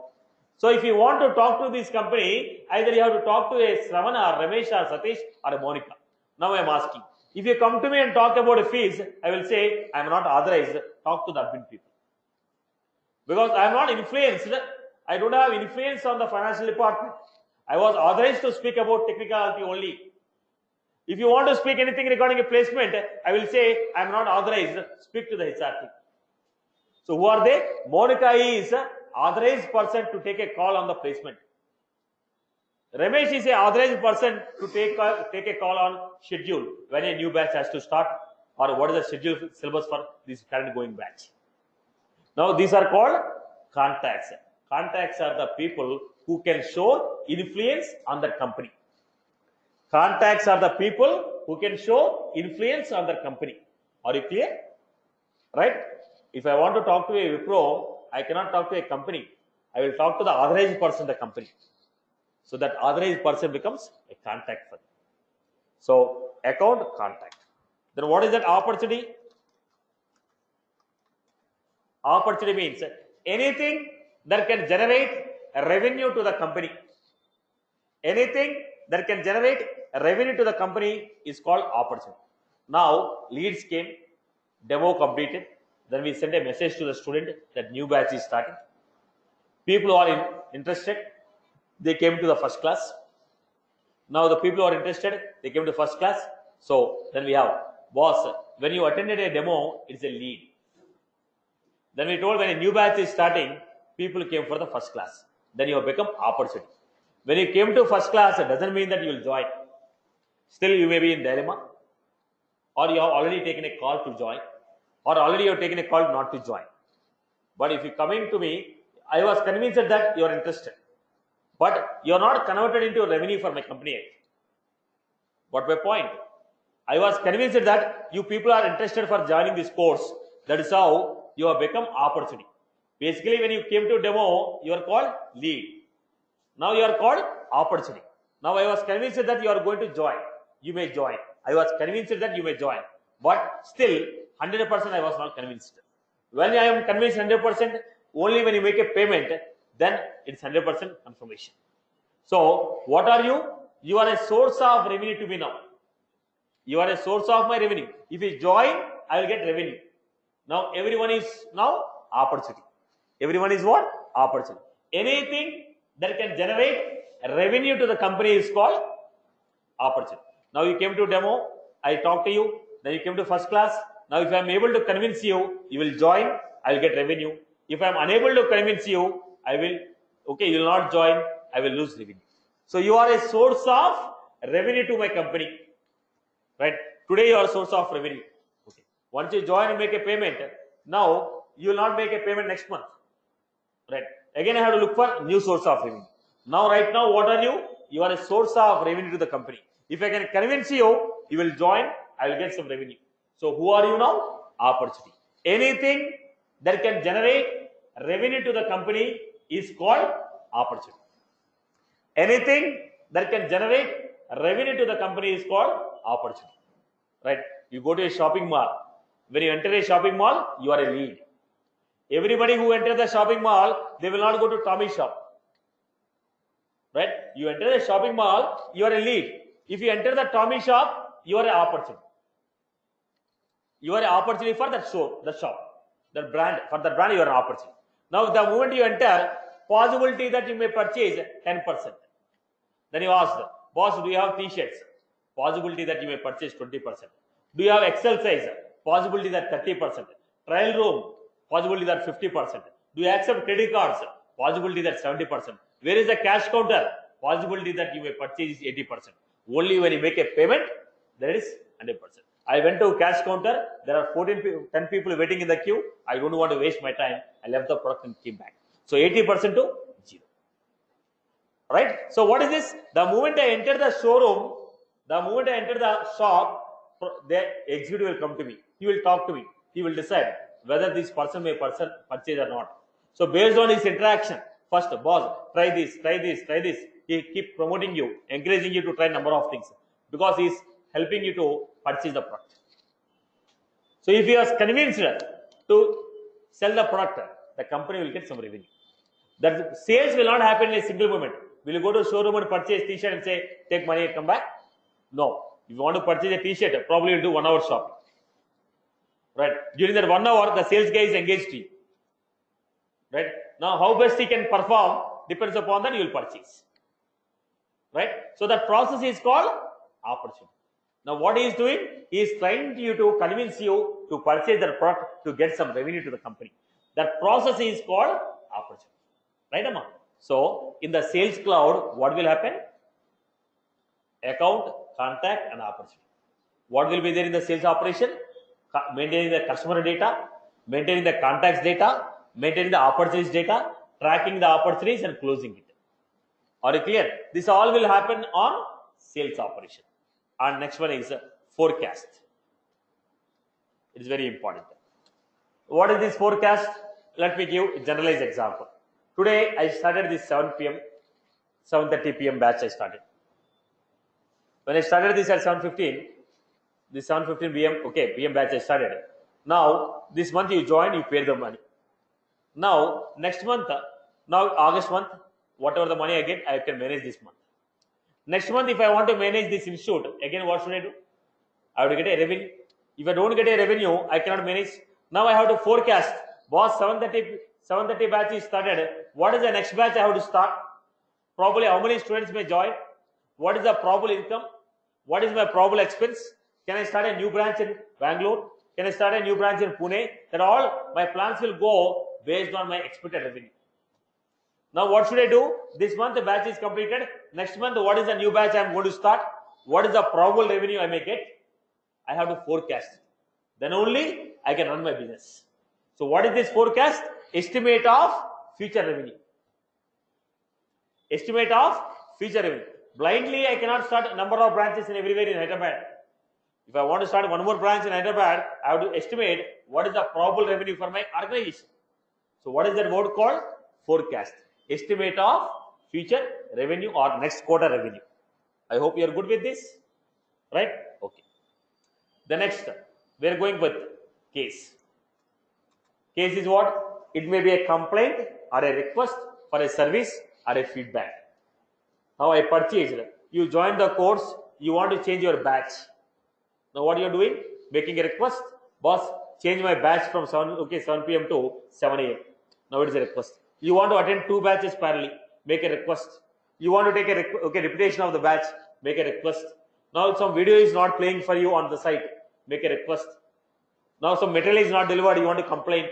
So, if you want to talk to this company, either you have to talk to a Shravan or Ramesh or Satish or a Monica. Now, I am asking. If you come to me and talk about a fees, I will say, I am not authorized. Talk to the admin people. Because I am not influenced. I don't have influence on the financial department. I was authorized to speak about technicality only. If you want to speak anything regarding a placement, I will say, I am not authorized. Speak to the HR team. So, who are they? Monica is authorized person to take a call on the placement. Ramesh is a authorized person to take a call on schedule when a new batch has to start, or what is the schedule syllabus for this current going batch. Now these are called contacts. Contacts are the people who can show influence on the company. Contacts are the people who can show influence on the company. Are you clear? Right? If I want to talk to a Wipro, I cannot talk to a company. I will talk to the authorized person in the company. So that authorized person becomes a contact for them. So account, contact. Then what is that opportunity? Opportunity means anything that can generate a revenue to the company. Anything that can generate a revenue to the company is called opportunity. Now leads came, demo completed, then we send a message to the student that new batch is starting. People who are interested, they came to the first class. Now the people who are interested, they came to first class. So then we have, boss, when you attended a demo, it's a lead. Then we told when a new batch is starting, people came for the first class. Then you have become opportunity. When you came to first class, it doesn't mean that you will join. Still you may be in dilemma, or you have already taken a call to join, or already you have taken a call not to join. But if you coming to me, I was convinced that you are interested, but you are not converted into revenue for my company yet. What my point? I was convinced that you people are interested for joining this course. That is how you have become opportunity. Basically, when you came to demo, you are called lead. Now you are called opportunity. Now I was convinced that you are going to join. You may join. I was convinced that you may join. But still, 100% I was not convinced. When I am convinced 100%, only when you make a payment, then it's 100% confirmation. So, what are you? You are a source of revenue to me now. You are a source of my revenue. If you join, I will get revenue. Now, everyone is now opportunity. Everyone is what? Opportunity. Anything that can generate revenue to the company is called opportunity. Now, you came to demo, I talked to you, then you came to first class. Now, if I am able to convince you, you will join, I will get revenue. If I am unable to convince you, I will, okay, you will not join, I will lose revenue. So, you are a source of revenue to my company. Right? Today, you are a source of revenue. Okay. Once you join and make a payment, now you will not make a payment next month. Right? Again, I have to look for new source of revenue. Now, right now, what are you? You are a source of revenue to the company. If I can convince you, you will join, I will get some revenue. So, who are you now? Opportunity. Anything that can generate revenue to the company is called opportunity. Anything that can generate revenue to the company is called opportunity. Right? You go to a shopping mall. When you enter a shopping mall, you are a lead. Everybody who enters the shopping mall, they will not go to Tommy's shop. Right? You enter the shopping mall, you are a lead. If you enter the Tommy shop, you are an opportunity. You are an opportunity for that show, the shop, the brand. For the brand, you are an opportunity. Now, the moment you enter, possibility that you may purchase 10%. Then you ask, boss, do you have t-shirts? Possibility that you may purchase 20%. Do you have Excel size? Possibility that 30%. Trial room, possibility that 50%. Do you accept credit cards? Possibility that 70%. Where is the cash counter? Possibility that you may purchase is 80%. Only when you make a payment, there is 100%. I went to cash counter. There are 10 people waiting in the queue. I don't want to waste my time. I left the product and came back. So 80% to 0. Right? So what is this? The moment I enter the showroom, the moment I enter the shop, the executive will come to me. He will talk to me. He will decide whether this person may purchase or not. So based on his interaction, first, boss, try this, try this, try this. He keep promoting you, encouraging you to try number of things because he is helping you to purchase the product. So if he is convinced to sell the product, the company will get some revenue. That sales will not happen in a single moment. Will you go to a showroom and purchase t-shirt and say, take money and come back? No. If you want to purchase a t-shirt, probably you'll do 1 hour shopping. Right? During that 1 hour, the sales guy is engaged to you. Right? Now, how best he can perform depends upon that you will purchase. Right? So, that process is called opportunity. Now, what he is doing? He is trying you to convince you to purchase that product to get some revenue to the company. That process is called opportunity. Right, Amma? So, in the sales cloud, what will happen? account, contact, and opportunity. What will be there in the sales operation? Maintaining the customer data, maintaining the contacts data, maintaining the opportunities data, tracking the opportunities, and closing it. Are you clear? This all will happen on sales operation. And next one is forecast. It is very important. What is this forecast? Let me give a generalized example. Today I started this 7 p.m. 7:30 p.m. batch I started. When I started this at 7:15, this 7:15 p.m. okay, p.m. batch I started. Now this month you join, you pay the money. Now next month, now August month, whatever the money I get, I can manage this month. Next month, if I want to manage this institute, again what should I do? I have to get a revenue. If I don't get a revenue, I cannot manage. Now I have to forecast. Boss, 7:30 batch is started. What is the next batch I have to start? Probably how many students may join? What is the probable income? What is my probable expense? Can I start a new branch in Bangalore? Can I start a new branch in Pune? That all my plans will go based on my expected revenue. Now what should I do? This month the batch is completed. Next month, what is the new batch I am going to start? What is the probable revenue I may get? I have to forecast it. Then only I can run my business. So what is this forecast? Estimate of future revenue. Estimate of future revenue. Blindly I cannot start a number of branches in everywhere in Hyderabad. If I want to start one more branch in Hyderabad, I have to estimate what is the probable revenue for my organization. So what is that word called? Forecast. Estimate of future revenue or next quarter revenue. I hope you are good with this. Right? Okay. The next, we are going with case. Case is what? It may be a complaint or a request for a service or a feedback. Now I purchased, you join the course, you want to change your batch. Now what you are doing? Making a request. Boss, change my batch from 7 p.m. to 7 a.m. Now it is a request. You want to attend 2 batches parallelly, make a request. You want to take a repetition of the batch, make a request. Now some video is not playing for you on the site, make a request. Now some material is not delivered, you want to complain,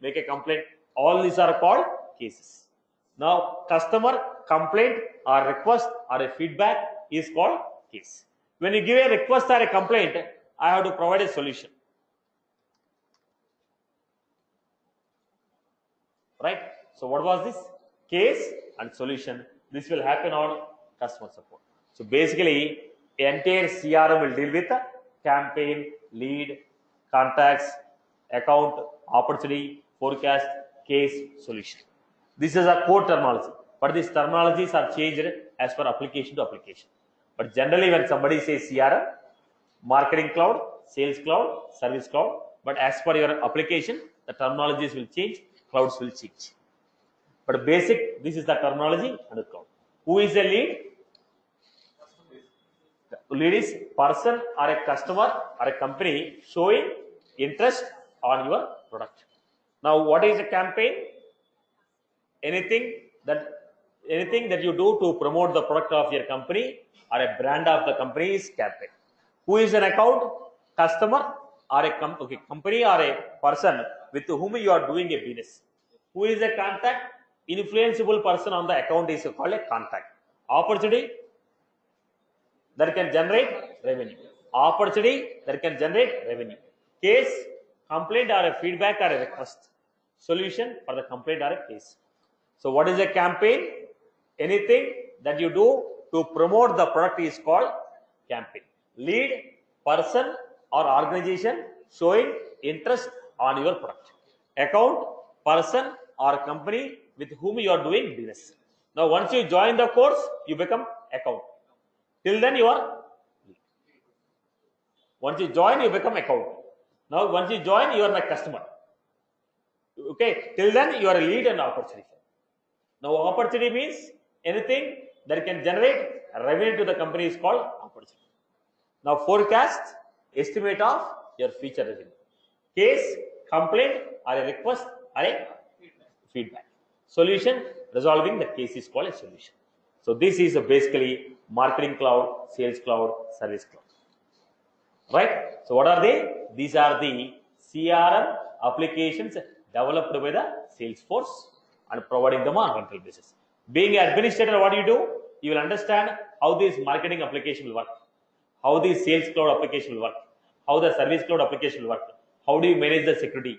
make a complaint. All these are called cases. Now customer complaint or request or a feedback is called case. When you give a request or a complaint, I have to provide a solution. Right? So what was this? Case and solution. This will happen on customer support. So basically, entire CRM will deal with campaign, lead, contacts, account, opportunity, forecast, case, solution. This is a core terminology, but these terminologies are changed as per application to application. But generally, when somebody says CRM, marketing cloud, sales cloud, service cloud, but as per your application, the terminologies will change, clouds will change. But basic, this is the terminology and the cloud. Who is a lead? Lead is person or a customer or a company showing interest on your product. Now, what is a campaign? Anything that you do to promote the product of your company or a brand of the company is campaign. Who is an account? Customer or a company or a person with whom you are doing a business. Who is a contact? Influenceable person on the account is called a contact. Opportunity that can generate revenue. Opportunity that can generate revenue. Case, complaint or a feedback or a request. Solution for the complaint or a case. So what is a campaign? Anything that you do to promote the product is called campaign. Lead, person or organization showing interest on your product. Account, person or company with whom you are doing business. Now once you join the course, you become account. Till then you are lead. Once you join, you become account. Now once you join, you are my customer. Okay, till then you are a lead and opportunity. Now opportunity means anything that can generate revenue to the company is called opportunity. Now forecast, estimate of your future revenue. Case, complaint or a request or a feedback. Solution, resolving the case is called a solution. So this is basically marketing cloud, sales cloud, service cloud. Right? So what are they? These are the CRM applications developed by the Salesforce and providing them on rental basis. Being an administrator, what do? You will understand how this marketing application will work, how the sales cloud application will work, how the service cloud application will work, how do you manage the security,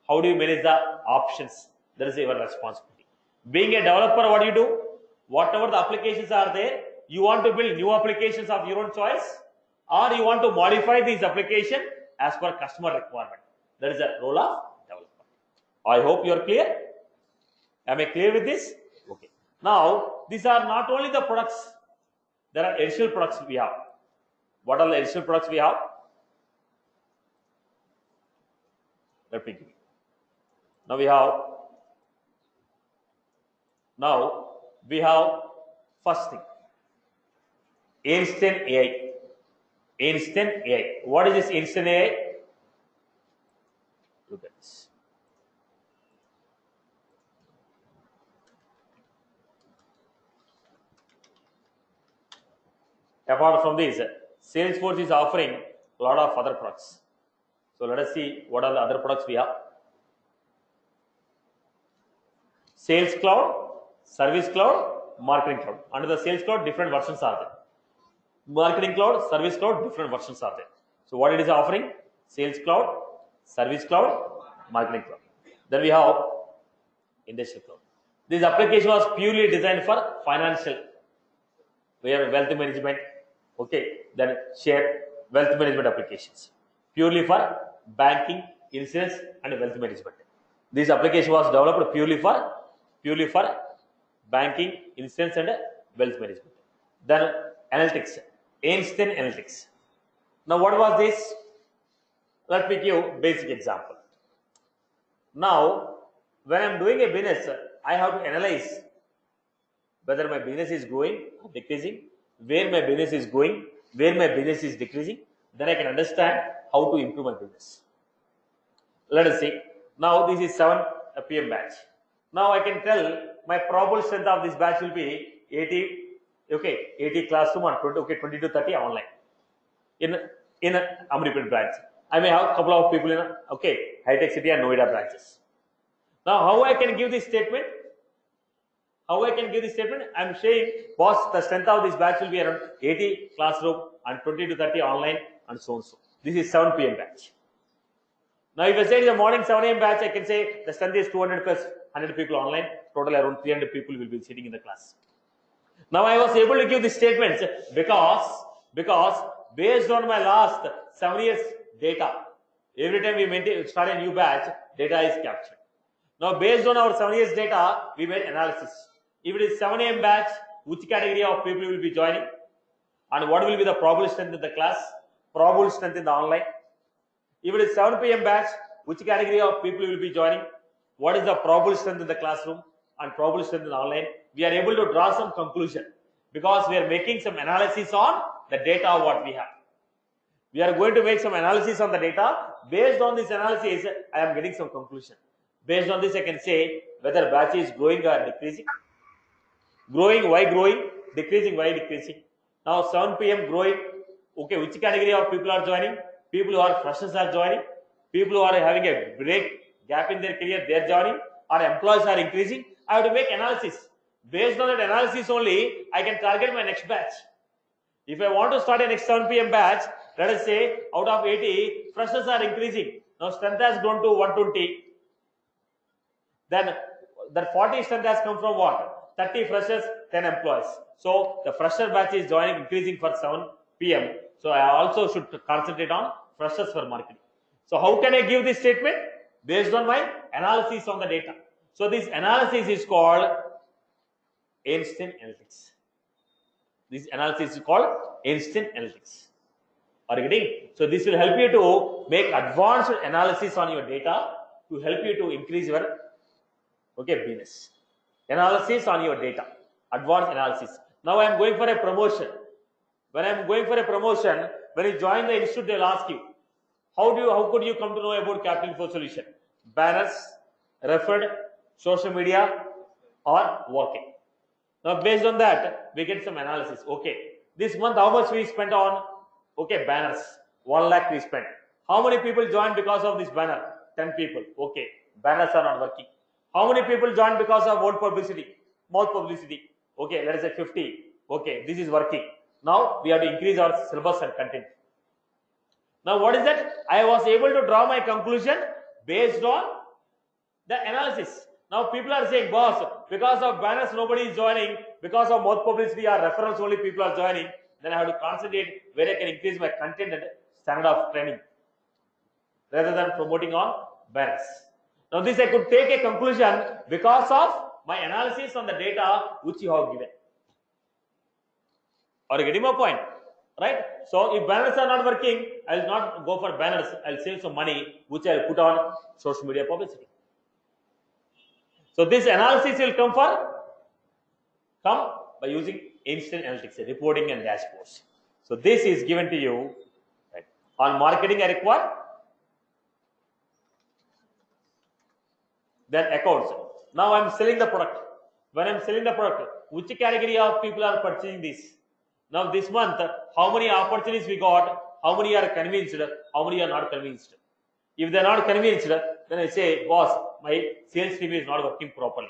how do you manage the options. That is your responsibility. Being a developer, what do you do? Whatever the applications are there, you want to build new applications of your own choice, or you want to modify these application as per customer requirement. That is the role of developer. I hope you are clear. Am I clear with this? Okay. Now, these are not only the products. There are additional products we have. What are the additional products we have? Let me give you. Now we have first thing, Instant AI. Instant AI. What is this Instant AI? Look at this. Apart from this, Salesforce is offering a lot of other products. So let us see what are the other products we have. Sales Cloud, Service Cloud, Marketing Cloud. Under the Sales Cloud, different versions are there. Marketing Cloud, Service Cloud, different versions are there. So what it is offering? Sales Cloud, Service Cloud, Marketing Cloud. Then we have Industrial Cloud. This application was purely designed for financial, where wealth management, okay, then share wealth management applications. Purely for banking, insurance, and wealth management. This application was developed purely for banking, insurance, and wealth management. Then analytics, Instant Analytics. Now what was this? Let me give basic example. Now when I am doing a business, I have to analyze whether my business is growing or decreasing, where my business is going, where my business is decreasing. Then I can understand how to improve my business. Let us see. Now this is 7 p.m. batch. Now I can tell my probable strength of this batch will be 80. Okay, 80 classroom and 20 to 30 online. In Amripur branch, I may have a couple of people in High Tech City and Noida branches. Now how I can give this statement? I'm saying, boss, the strength of this batch will be around 80 classroom and 20 to 30 online and so and so. This is 7 p.m. batch. Now if I say in the morning 7 a.m. batch, I can say the strength is 200 plus 100 people online. Total around 300 people will be sitting in the class. Now I was able to give these statements because based on my last 7 years data, every time we start a new batch, data is captured. Now based on our 7 years data, we made analysis. If it is 7 a.m. batch, which category of people will be joining, and what will be the probable strength in the class, probable strength in the online. If it is 7 p.m. batch, which category of people will be joining, what is the probable strength in the classroom and probable strength in the online. We are able to draw some conclusion because we are making some analysis on the data what we have. We are going to make some analysis on the data. Based on this analysis, I am getting some conclusion. Based on this, I can say whether batch is growing or decreasing. Growing, why growing? Decreasing, why decreasing? Now 7 p.m. growing. Okay, which category of people are joining? People who are freshers are joining. People who are having a gap in their career, they are joining. Or employees are increasing. I have to make analysis. Based on that analysis only, I can target my next batch. If I want to start a next 7 p.m. batch, let us say out of 80, freshers are increasing. Now strength has grown to 120. Then that 40 strength has come from what? 30 freshers, 10 employees. So the fresher batch is joining, increasing for 7 p.m. So I also should concentrate on freshers for marketing. So how can I give this statement? Based on my analysis on the data. So this analysis is called Instant Analytics. This analysis is called Instant Analytics. Are you getting? So this will help you to make advanced analysis on your data to help you to increase your business. Analysis on your data. Advanced analysis. Now I am going for a promotion. When I am going for a promotion, when you join the institute, they will ask you, how could you come to know about Capital Info Solution? Banners, referred, social media, or walking. Now based on that, we get some analysis. Okay, this month how much we spent on banners? 1 lakh we spent. How many people joined because of this banner? 10 people. Okay, banners are not working. How many people joined because of mouth publicity? Okay, let us say 50. Okay, this is working. Now we have to increase our syllabus and content. Now what is that? I was able to draw my conclusion based on the analysis. Now people are saying, boss, because of banners nobody is joining, because of mouth publicity or referrals only people are joining, then I have to concentrate where I can increase my content and standard of training rather than promoting on banners. Now this I could take a conclusion because of my analysis on the data which you have given. Are you getting my point? Right? So if banners are not working, I will not go for banners. I'll save some money which I'll put on social media publicity. So this analysis will come by using instant analytics, reporting and dashboards. So this is given to you. Right? On marketing I require, then accounts. Now I'm selling the product. When I'm selling the product, which category of people are purchasing this? Now this month, how many opportunities we got? How many are convinced? How many are not convinced? If they are not convinced, then I say, boss, my sales team is not working properly.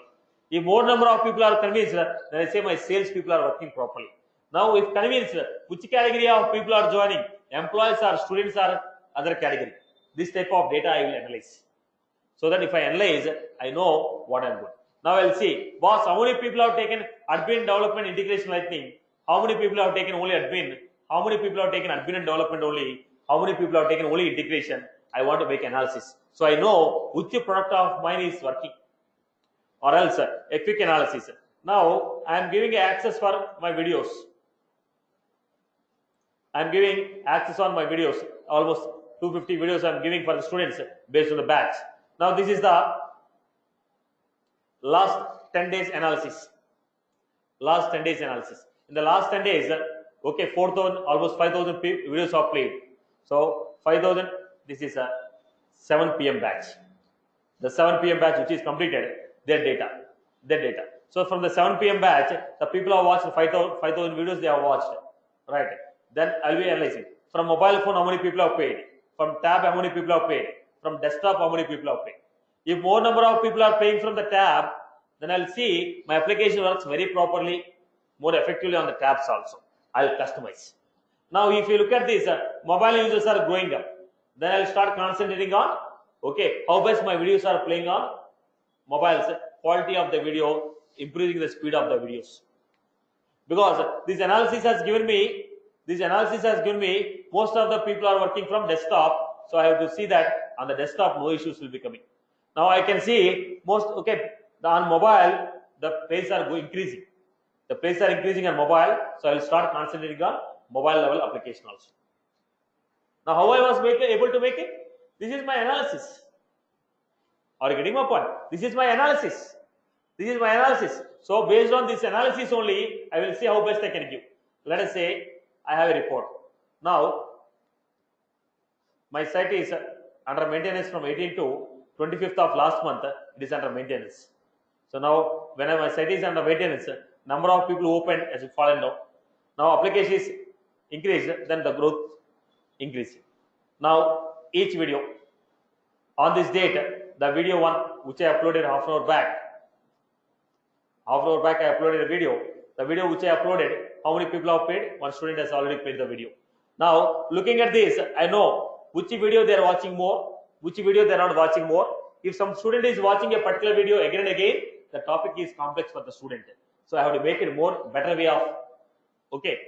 If more number of people are convinced, then I say my sales people are working properly. Now if convinced, which category of people are joining? Employees or students or other category? This type of data I will analyze. So that if I analyze, I know what I'm doing. Now I'll see, boss, how many people have taken admin, development, integration, lightning? How many people have taken only admin? How many people have taken admin and development only? How many people have taken only integration? I want to make analysis. So I know which product of mine is working. Or else a quick analysis. Now I am giving access for my videos. I am giving access on my videos. Almost 250 videos I am giving for the students based on the batch. Now this is the last 10 days analysis. Last 10 days analysis. In the last 10 days, okay, 4,000, almost 5,000 videos are played. So 5,000, this is a 7 p.m. batch. The 7 p.m. batch which is completed, their data. So from the 7 p.m. batch, the people have watched 5,000 videos they have watched, right? Then I'll be analyzing. From mobile phone, how many people have paid? From tab, how many people have paid? From desktop, how many people have paid? If more number of people are paying from the tab, then I'll see my application works very properly, more effectively on the tabs also. I'll customize. Now, if you look at this, mobile users are growing up. Then I'll start concentrating on, okay, how best my videos are playing on mobiles, quality of the video, improving the speed of the videos. Because this analysis has given me, most of the people are working from desktop. So I have to see that on the desktop, no issues will be coming. Now I can see most, okay, on mobile, the pace are increasing. The pace are increasing on mobile. So I will start concentrating on mobile level application also. Now how I was able to make it? This is my analysis. Are you getting my point? This is my analysis. So based on this analysis only, I will see how best I can give. Let us say I have a report. Now my site is under maintenance from 18 to 25th of last month. It is under maintenance. So now when my site is under maintenance, number of people who opened has fallen down. Now application is increased, then the growth increasing. Now each video on this date, the video one which I uploaded half an hour back, I uploaded a video. The video which I uploaded, how many people have paid? One student has already paid the video. Now looking at this, I know which video they are watching more, which video they are not watching more. If some student is watching a particular video again and again, the topic is complex for the student. So I have to make it more better way of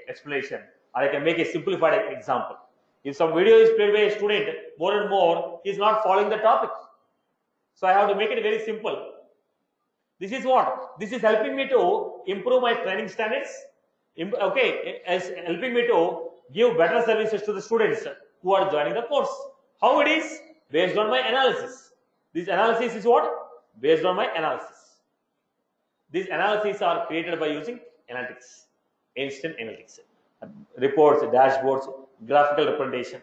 explanation, or I can make a simplified example. If some video is played by a student more and more, he is not following the topic. So I have to make it very simple. This is what? This is helping me to improve my training standards. As helping me to give better services to the students who are joining the course. How it is? Based on my analysis. This analysis is what? Based on my analysis. These analyses are created by using analytics, instant analytics, reports, dashboards, graphical representation.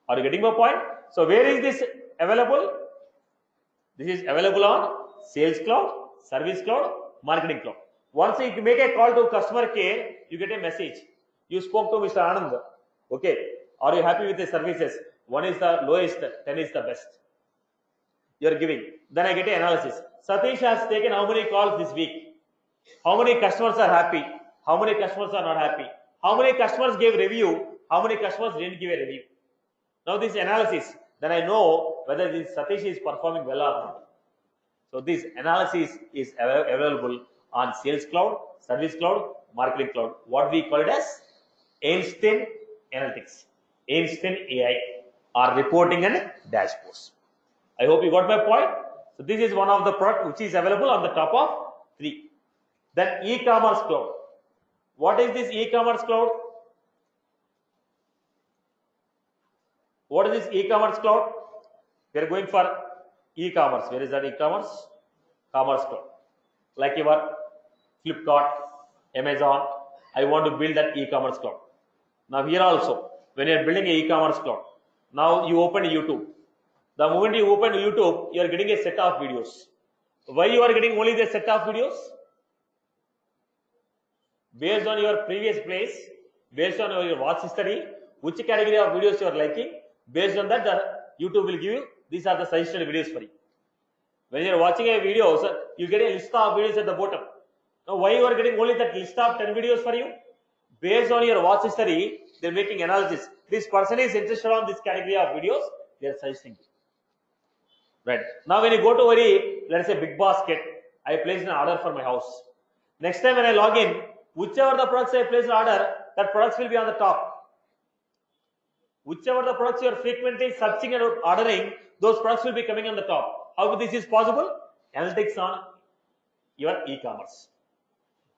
Are you getting my point? So where is this available? This is available on Sales Cloud, Service Cloud, Marketing Cloud. Once you make a call to customer care, you get a message. You spoke to Mr. Anand. Okay. Are you happy with the services? 1 is the lowest, 10 is the best. You are giving. Then I get an analysis. Satish has taken how many calls this week? How many customers are happy? How many customers are not happy? How many customers gave review? How many customers didn't give a review? Now this analysis, then I know whether this Satish is performing well or not. So this analysis is available on Sales Cloud, Service Cloud, Marketing Cloud. What we call it as Einstein Analytics, Einstein AI, or reporting and dashboards. I hope you got my point. So this is one of the product which is available on the top of 3. Then e-commerce cloud. What is this e-commerce cloud? What is this e-commerce cloud? We are going for e-commerce. Where is that e-commerce? Commerce cloud. Like your Flipkart, Amazon. I want to build that e-commerce cloud. Now here also, when you are building an e-commerce cloud, now you open YouTube. The moment you open YouTube, you are getting a set of videos. Why you are getting only the set of videos? Based on your previous place, based on your watch history, which category of videos you are liking, based on that, the YouTube will give you, these are the suggested videos for you. When you are watching a video, you get a list of videos at the bottom. Now, why you are getting only that list of 10 videos for you? Based on your watch history, they are making analysis. This person is interested on this category of videos, they are suggesting you. Right. Now, when you go to let's say Big Basket, I placed an order for my house. Next time when I log in, whichever the products I place an order, that products will be on the top. Whichever the products you are frequently searching and ordering, those products will be coming on the top. How this is possible? Analytics on your e-commerce.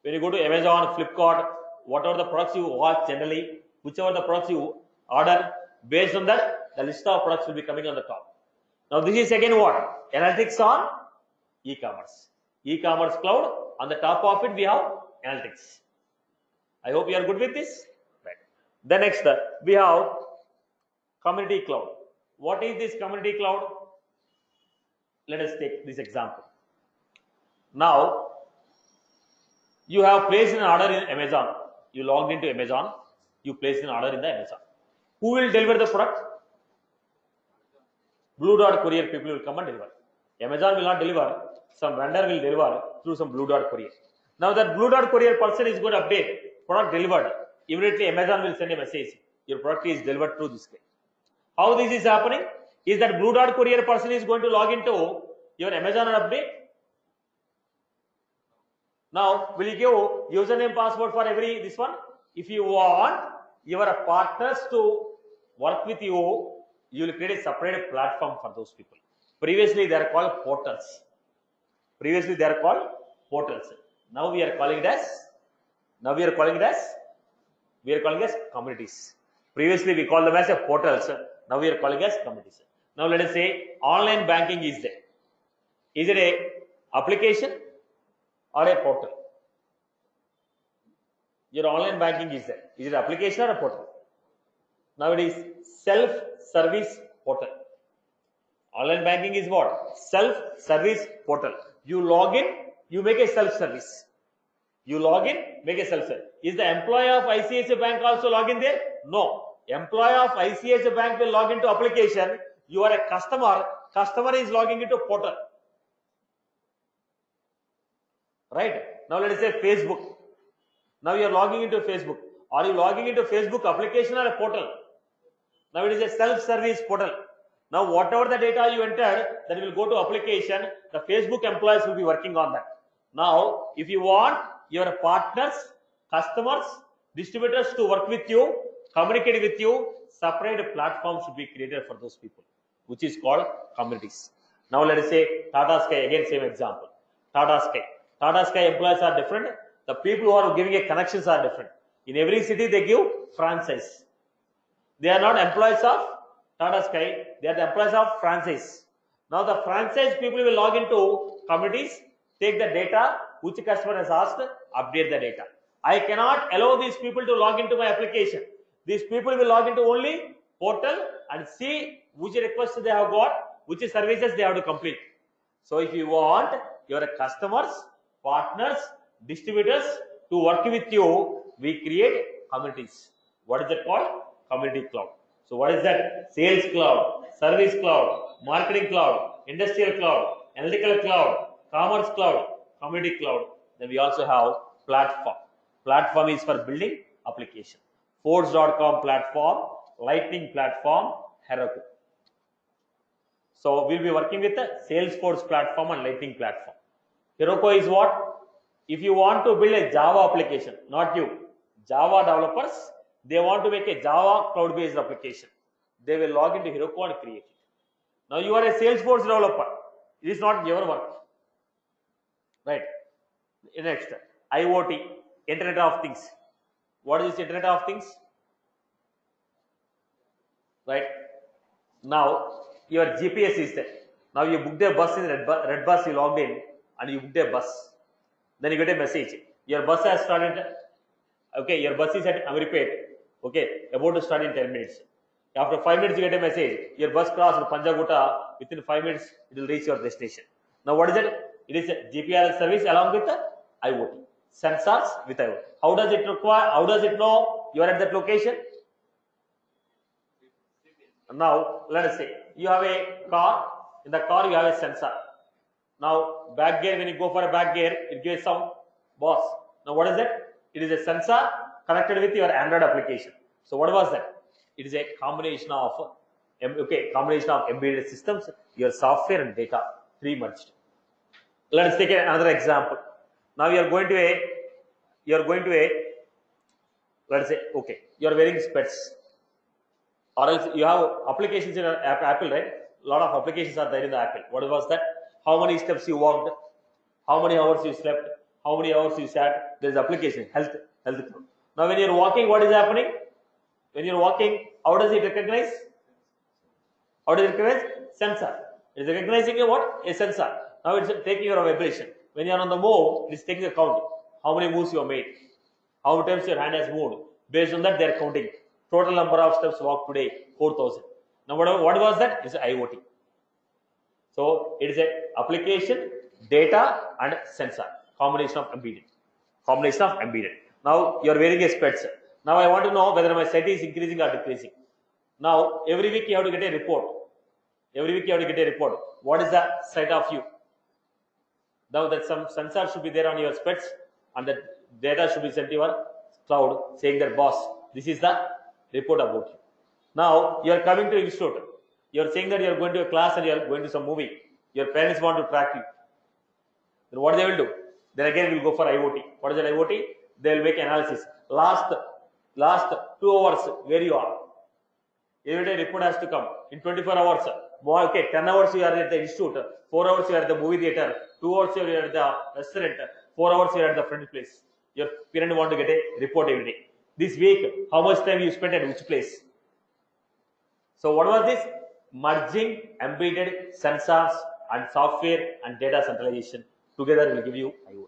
When you go to Amazon, Flipkart, whatever the products you watch generally, whichever the products you order, based on that, the list of products will be coming on the top. Now this is again what? Analytics on e-commerce. E-commerce cloud, on the top of it we have analytics. I hope you are good with this. Right. The next we have community cloud. What is this community cloud? Let us take this example. Now you have placed an order in Amazon. You logged into Amazon. You placed an order in the Amazon. Who will deliver the product? Blue Dart Courier people will come and deliver. Amazon will not deliver. Some vendor will deliver through some Blue Dart Courier. Now that Blue Dart Courier person is going to update product delivered. Immediately Amazon will send a message. Your product is delivered through this way. How this is happening? Is that Blue Dart Courier person is going to log into your Amazon and update? Now will you give username password for every this one? If you want your partners to work with you, you will create a separate platform for those people. Previously they are called portals. Now we are calling it as communities. Previously we called them as portals. Now we are calling as communities. Now let us say online banking is there. Is it a application or a portal? Your online banking is there. Is it an application or a portal? Now it is self-service portal. Online banking is what? Self-service portal. You log in, you make a self-service. You log in, make a self-service. Is the employee of ICICI Bank also log in there? No. Employee of ICICI Bank will log into application. You are a customer. Customer is logging into portal. Right? Now let us say Facebook. Now you are logging into Facebook. Are you logging into Facebook application or a portal? Now it is a self-service portal. Now whatever the data you entered, that will go to application. The Facebook employees will be working on that. Now if you want your partners, customers, distributors to work with you, communicate with you, separate platforms should be created for those people, which is called communities. Now let us say Tata Sky, again same example. Tata Sky employees are different. The people who are giving a connections are different. In every city they give franchise. They are not employees of Tata Sky, they are the employees of franchise. Now the franchise people will log into communities, take the data which customer has asked, update the data. I cannot allow these people to log into my application. These people will log into only portal and see which requests they have got, which services they have to complete. So if you want your customers, partners, distributors to work with you, we create communities. What is that called? Community cloud. So what is that? Sales cloud, service cloud, marketing cloud, industrial cloud, analytical cloud, commerce cloud, community cloud. Then we also have platform. Platform is for building application. Force.com platform, Lightning platform, Heroku. So we'll be working with the Salesforce platform and Lightning platform. Heroku is what? If you want to build a Java application, not you, Java developers, they want to make a Java cloud-based application. They will log into Heroku and create it. Now you are a Salesforce developer. It is not your work. Right. Next, IoT, Internet of Things. What is Internet of Things? Right. Now your GPS is there. Now you booked a bus in Red Bus, you logged in and you booked a bus. Then you get a message. Your bus has started. Okay, your bus is at Amirpet. Okay, about to start in 10 minutes. After 5 minutes, you get a message. Your bus crossed Panjagutta. Within 5 minutes, it will reach your destination. Now, what is it? It is a GPRS service along with the IoT. Sensors with IoT. How does it require? How does it know you are at that location? Now, let us say you have a car. In the car, you have a sensor. Now, back gear, when you go for a back gear, it gives sound. Boss. Now, what is it? It is a sensor connected with your Android application. So, what was that? It is a combination of embedded systems, your software and data, three merged. Let us take another example. Now you are going to let's say, okay, you are wearing specs, or else you have applications in Apple, right? A lot of applications are there in the Apple. What was that? How many steps you walked, how many hours you slept, how many hours you sat. There is application, health. Now when you are walking, what is happening? When you are walking, how does it recognize? How does it recognize? Sensor. It is recognizing a what? A sensor. Now it's taking your vibration. When you are on the move, it is taking a count. How many moves you have made? How many times your hand has moved? Based on that, they are counting. Total number of steps walked today, 4,000. Now what was that? It's IoT. So it is a application, data and sensor. Combination of embedded. Now you are wearing a specs. Now I want to know whether my sight is increasing or decreasing. Now every week you have to get a report. What is the sight of you? Now that some sensor should be there on your specs and that data should be sent to your cloud saying that boss, this is the report about you. Now you are coming to institute. You are saying that you are going to a class and you are going to some movie. Your parents want to track you. Then what they will do? Then again we will go for IoT. What is that IoT? They will make analysis. Last 2 hours where you are. Every day report has to come in 24 hours. Okay, 10 hours you are at the institute, 4 hours you are at the movie theater, 2 hours you are at the restaurant, 4 hours you are at the friend place. Your parent want to get a report every day. This week, how much time you spent at which place? So what was this? Merging embedded sensors and software and data centralization together will give you IoT.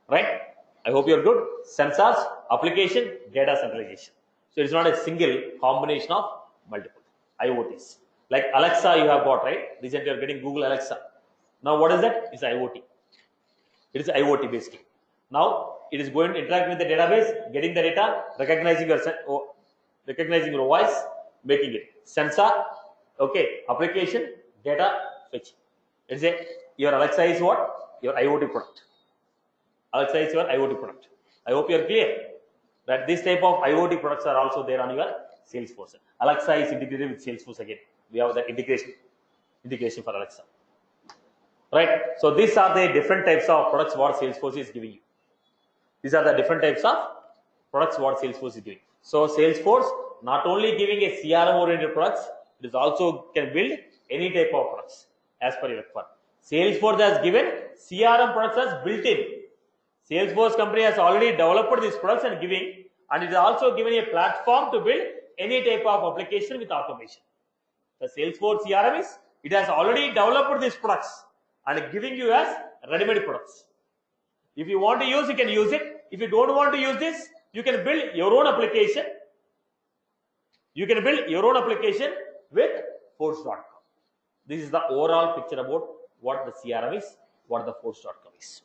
Right? I hope you are good. Sensors, application, data centralization. So it's not a single combination of multiple IoTs. Like Alexa you have got, right? Recently you are getting Google Alexa. Now what is that? It's IoT. It is IoT basically. Now it is going to interact with the database, getting the data, recognizing your voice, making it. Sensor, okay, application, data, fetch. It's your Alexa is what? Your IoT product. Alexa is your IoT product. I hope you are clear that this type of IoT products are also there on your Salesforce. Alexa is integrated with Salesforce again. We have that integration for Alexa. Right. So these are the different types of products what Salesforce is giving you. These are the different types of products what Salesforce is giving. So Salesforce not only giving a CRM oriented products, it is also can build any type of products as per your requirement. Salesforce has given CRM products as built in. Salesforce company has already developed these products and giving, and it is also given a platform to build any type of application with automation. The Salesforce CRM is, it has already developed these products and giving you as ready-made products. If you want to use, you can use it. If you don't want to use this, you can build your own application. You can build your own application with Force.com. This is the overall picture about what the CRM is, what the Force.com is,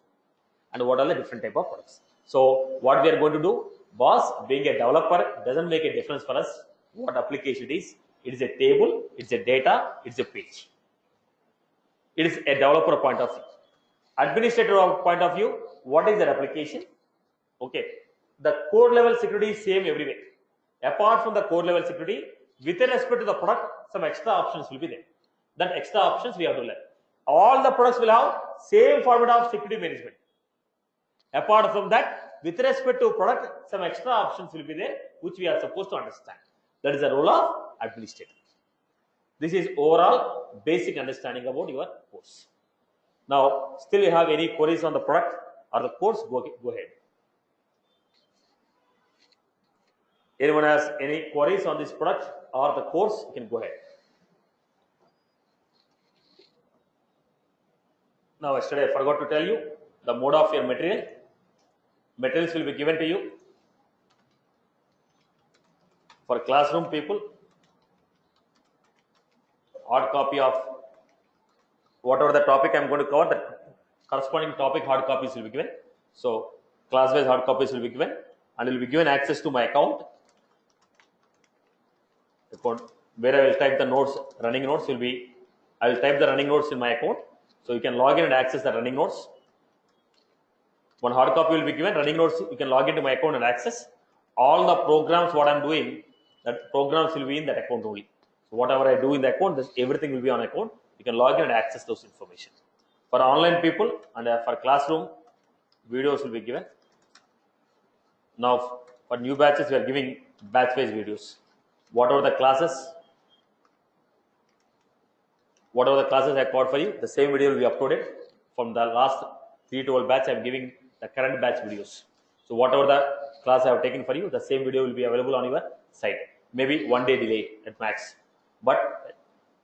and what are the different type of products. So what we are going to do, boss, being a developer doesn't make a difference for us what application it is. It is a table, it's a data, it's a page. It is a developer point of view. Administrator point of view, what is their application? Okay, the core level security is same everywhere. Apart from the core level security, with respect to the product, some extra options will be there. That extra options we have to learn. All the products will have same format of security management. Apart from that, with respect to product, some extra options will be there, which we are supposed to understand. That is the role of administrator. This is overall basic understanding about your course. Now, still you have any queries on the product or the course? Go ahead. Anyone has any queries on this product or the course? You can go ahead. Now, yesterday I forgot to tell you the mode of your material. Materials will be given to you for classroom people. Hard copy of whatever the topic I am going to cover, the corresponding topic hard copies will be given. So, class-wise hard copies will be given, and will be given access to my account where I will type the notes. Running notes will be, I will type the running notes in my account, so you can log in and access the running notes. One hard copy will be given. Running notes you can log into my account and access. All the programs what I am doing, that programs will be in that account only. So whatever I do in the account, everything will be on account. You can log in and access those information. For online people and for classroom, videos will be given. Now for new batches, we are giving batch-wise videos. Whatever the classes I caught for you, the same video will be uploaded. From the last 3 to 12 batch, I am giving the current batch videos. So whatever the class I have taken for you, the same video will be available on your site. Maybe 1 day delay at max, but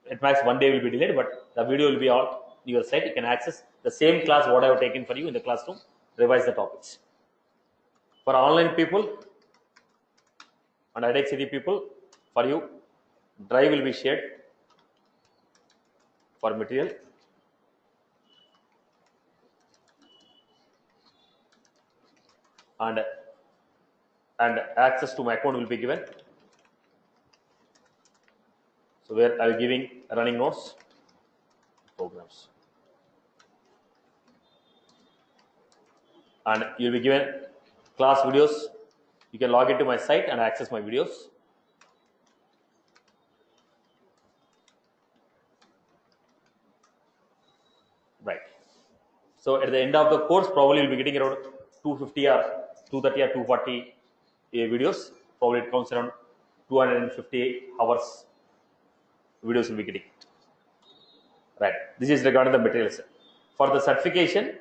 at max 1 day will be delayed, but the video will be on your site. You can access the same class what I have taken for you in the classroom, revise the topics. For online people and IDEX City people, for you, drive will be shared for material. And access to my account will be given. So where I will giving running notes, programs, and you will be given class videos. You can log into my site and access my videos. Right. So at the end of the course, probably you'll be getting around 250 or 230 or 240 videos. Probably it comes around 250 hours videos will be getting. Right. This is regarding the materials. For the certification,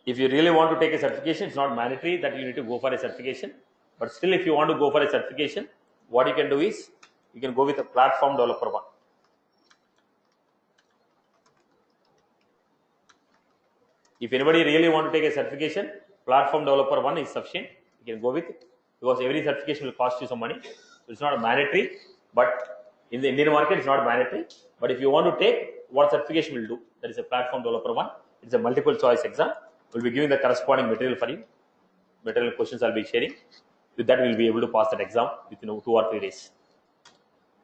if you really want to take a certification, it's not mandatory that you need to go for a certification. But still, if you want to go for a certification, what you can do is you can go with a platform developer 1. If anybody really want to take a certification, platform developer 1 is sufficient. You can go with it, because every certification will cost you some money. So it's not mandatory, but in the Indian market, it's not mandatory. But if you want to take, what certification will do? That is a platform developer 1. It's a multiple choice exam. We'll be giving the corresponding material for you. Material questions I'll be sharing. With that, we'll be able to pass that exam within 2 or 3 days.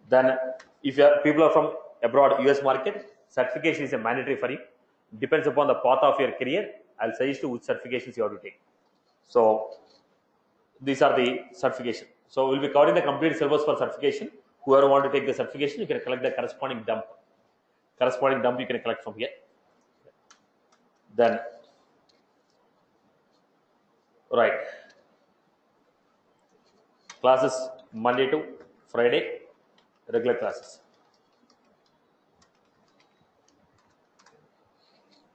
Then, if people are from abroad, US market, certification is a mandatory for you. Depends upon the path of your career. I'll suggest you which certifications you have to take. So, these are the certification. So, we'll be covering the complete syllabus for certification. Whoever want to take the certification, you can collect the corresponding dump. Corresponding dump you can collect from here. Then, right. Classes Monday to Friday, regular classes.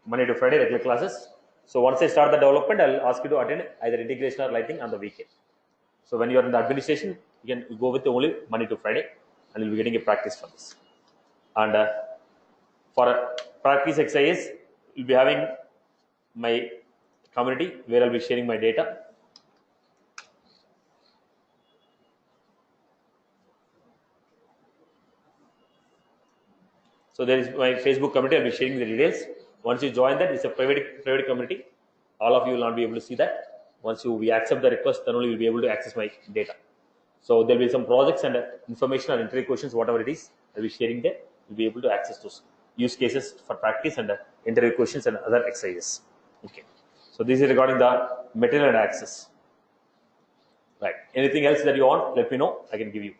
Monday to Friday, regular classes. So once I start the development, I'll ask you to attend either integration or lighting on the weekend. So when you are in the administration, you can go with only Monday to Friday, and you'll be getting a practice for this. And for practice exercise, you'll be having my community where I'll be sharing my data. So there is my Facebook community. I'll be sharing the details. Once you join that, it's a private community. All of you will not be able to see that. Once we accept the request, then only you'll be able to access my data. So there'll be some projects and information or interview questions, whatever it is, I'll be sharing there. You'll be able to access those use cases for practice and interview questions and other exercises. Okay. So this is regarding the material and access. Right. Anything else that you want? Let me know. I can give you.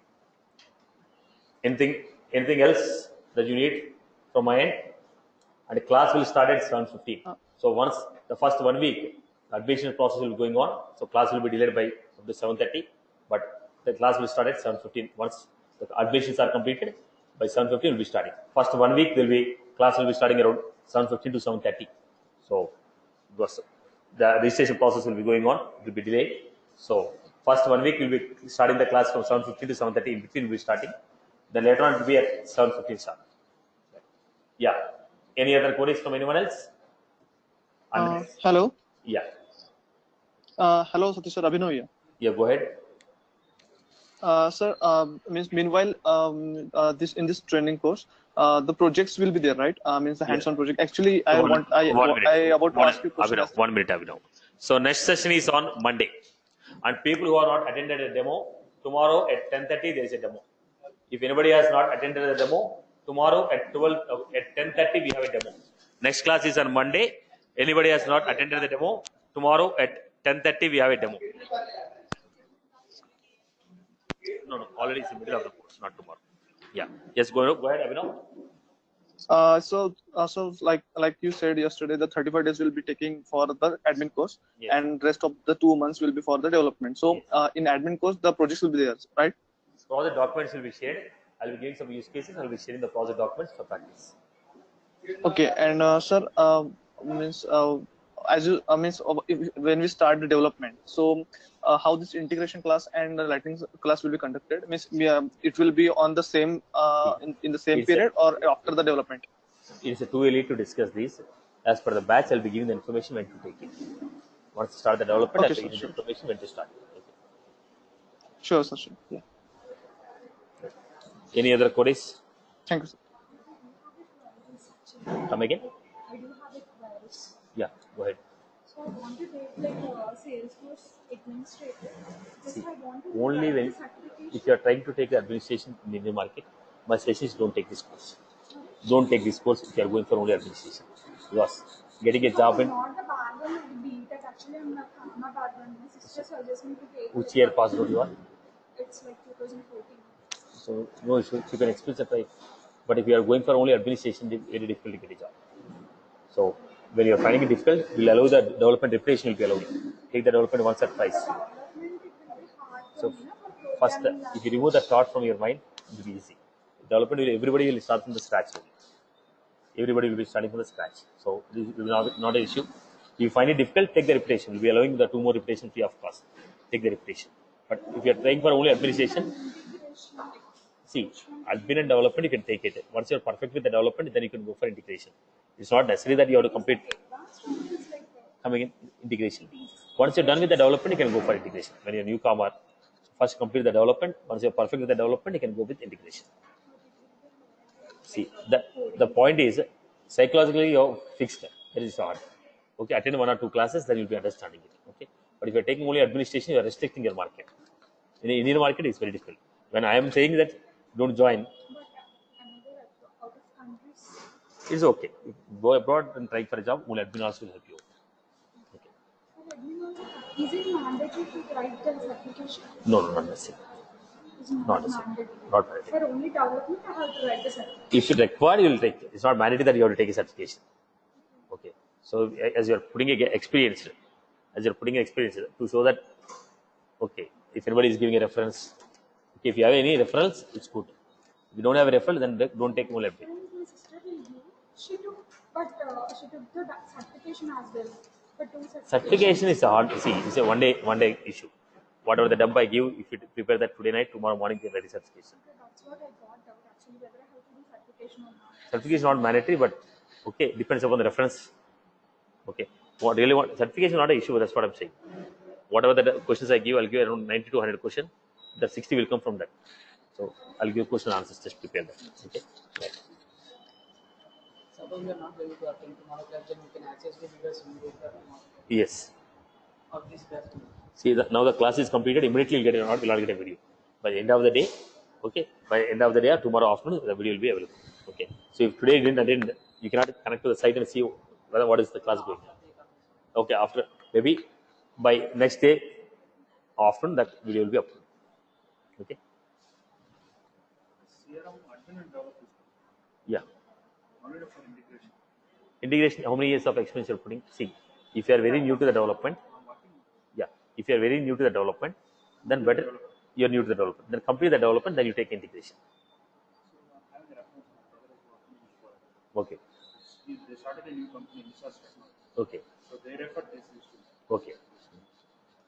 Anything else that you need from my end? And the class will start at 7:15. So once the first 1 week, admission process will be going on. So class will be delayed by up to 7:30, but the class will start at 7:15. Once the admissions are completed, by 7:15 will be starting. First 1 week class will be starting around 7:15 to 7:30. So the registration process will be going on. It will be delayed. So first 1 week will be starting the class from 7:15 to 7:30. In between will be starting. Then later on it will be at 7:15 start. Yeah. Any other queries from anyone else? Hello. Yeah. Hello, Satish sir. Abhinav here. Yeah, go ahead. Sir, meanwhile, in this training course, the projects will be there, right? Means the hands-on project. Actually, I about to ask you a question. 1 minute, Abhinav. So next session is on Monday, and people who are not attended a demo, tomorrow at 10:30 there is a demo. If anybody has not attended the demo, tomorrow at 10:30 we have a demo. Next class is on Monday. Anybody has not attended the demo, tomorrow at 10:30 we have a demo. No, already it's in the middle of the course, not tomorrow. Yeah. Yes, go ahead, Abhinav. So like you said yesterday, the 35 days will be taking for the admin course, Yes. and rest of the 2 months will be for the development. So in admin course, the projects will be there, right? Project documents will be shared. I'll be giving some use cases. I'll be sharing the project documents for practice. Okay, and sir, means as you when we start the development, so how this integration class and the lightning class will be conducted? Means it will be on the same in the same period or after the development? It's too early to discuss this. As per the batch, I'll be giving the information when to take it. Once you start the development, I'll be giving the information when to start. Okay. Sure, sir. Sure. Yeah. Any other queries? Thank you, sir. Come again? I do have a queries. Yeah, go ahead. So I want to take like Salesforce administrator. Just I want to Only when, if you are trying to take the administration in the Indian market, my suggestion is don't take this course. Don't take this course if you are going for only administration. Because getting a job in. Not the background of the BTech. Actually, I'm not background. My sister suggests me to take. Which year passed out you are? It's like 2014. So no issue. You can expense it, right? But if you are going for only administration, it's very difficult to get a job. So when you are finding it difficult, we'll allow the development preparation will be allowed. Take the development once or twice. Development, it will be hard for So me, for first, programming if you remove the thought from your mind, it will be easy. Development will, everybody will start from the scratch. Everybody will be starting from the scratch. So this is not an issue. If you find it difficult, take the repetition. We'll be allowing the 2 more repetition free of cost. Take the repetition. But if you are trying for only administration, see, admin and development, you can take it. Once you're perfect with the development, then you can go for integration. It's not necessary that you have to complete coming in integration. Once you're done with the development, you can go for integration. When you're a newcomer, first complete the development. Once you're perfect with the development, you can go with integration. See, the point is, psychologically you're fixed. That is hard. Okay, attend 1 or 2 classes, then you'll be understanding it. Okay, but if you're taking only administration, you're restricting your market. In the Indian market, it's very difficult. When I am saying that don't join, But another out of countries. it's okay. Go abroad and try for a job. Only admin also will help you. Okay. For admin also, is it mandatory to write the certification? No, not necessary. It's not mandatory. Not mandatory. For only development, I have to write the certification. If you require, you will take it. It's not mandatory that you have to take a certification. Okay. So as you're putting experience to show that, okay, if anybody is giving a reference, okay, if you have any referrals, it's good. If you don't have a referral, then don't take only admin. My sister will give. She took the certification as well. But Certification is hard. See, it's a one day issue. Whatever the dump I give, if you prepare that today night, tomorrow morning you get ready certification. Okay, that's what I got out actually, whether I have to do certification or not. Certification is not mandatory, but okay, depends upon the reference. Okay, certification is not an issue. That's what I'm saying. Whatever the questions I give, I'll give around 90 to 100 questions. The 60 will come from that. So I'll give question and answers. Just prepare that. Okay. Right. Suppose we are not able to attend tomorrow class, then we can access the videos immediately tomorrow Yes. of this class. See, now the class is completed. Immediately you'll not get a video. By the end of the day, okay. By the end of the day or tomorrow afternoon, the video will be available. Okay. So if today you didn't attend, you cannot connect to the site and see whether what is the class going on. Okay. After maybe by next day, often that video will be uploaded. Okay. CRM admin and developer Yeah. only for integration. Integration. How many years of experience you're putting? See, if you are very new to the development, yeah. If you are very new to the development, then better you're new to the development. Then complete the development, then you take integration. So I'm having a reference my brother is working for. Okay. They started a new company, Nisas Technology. Okay. So they referred this issue. Okay.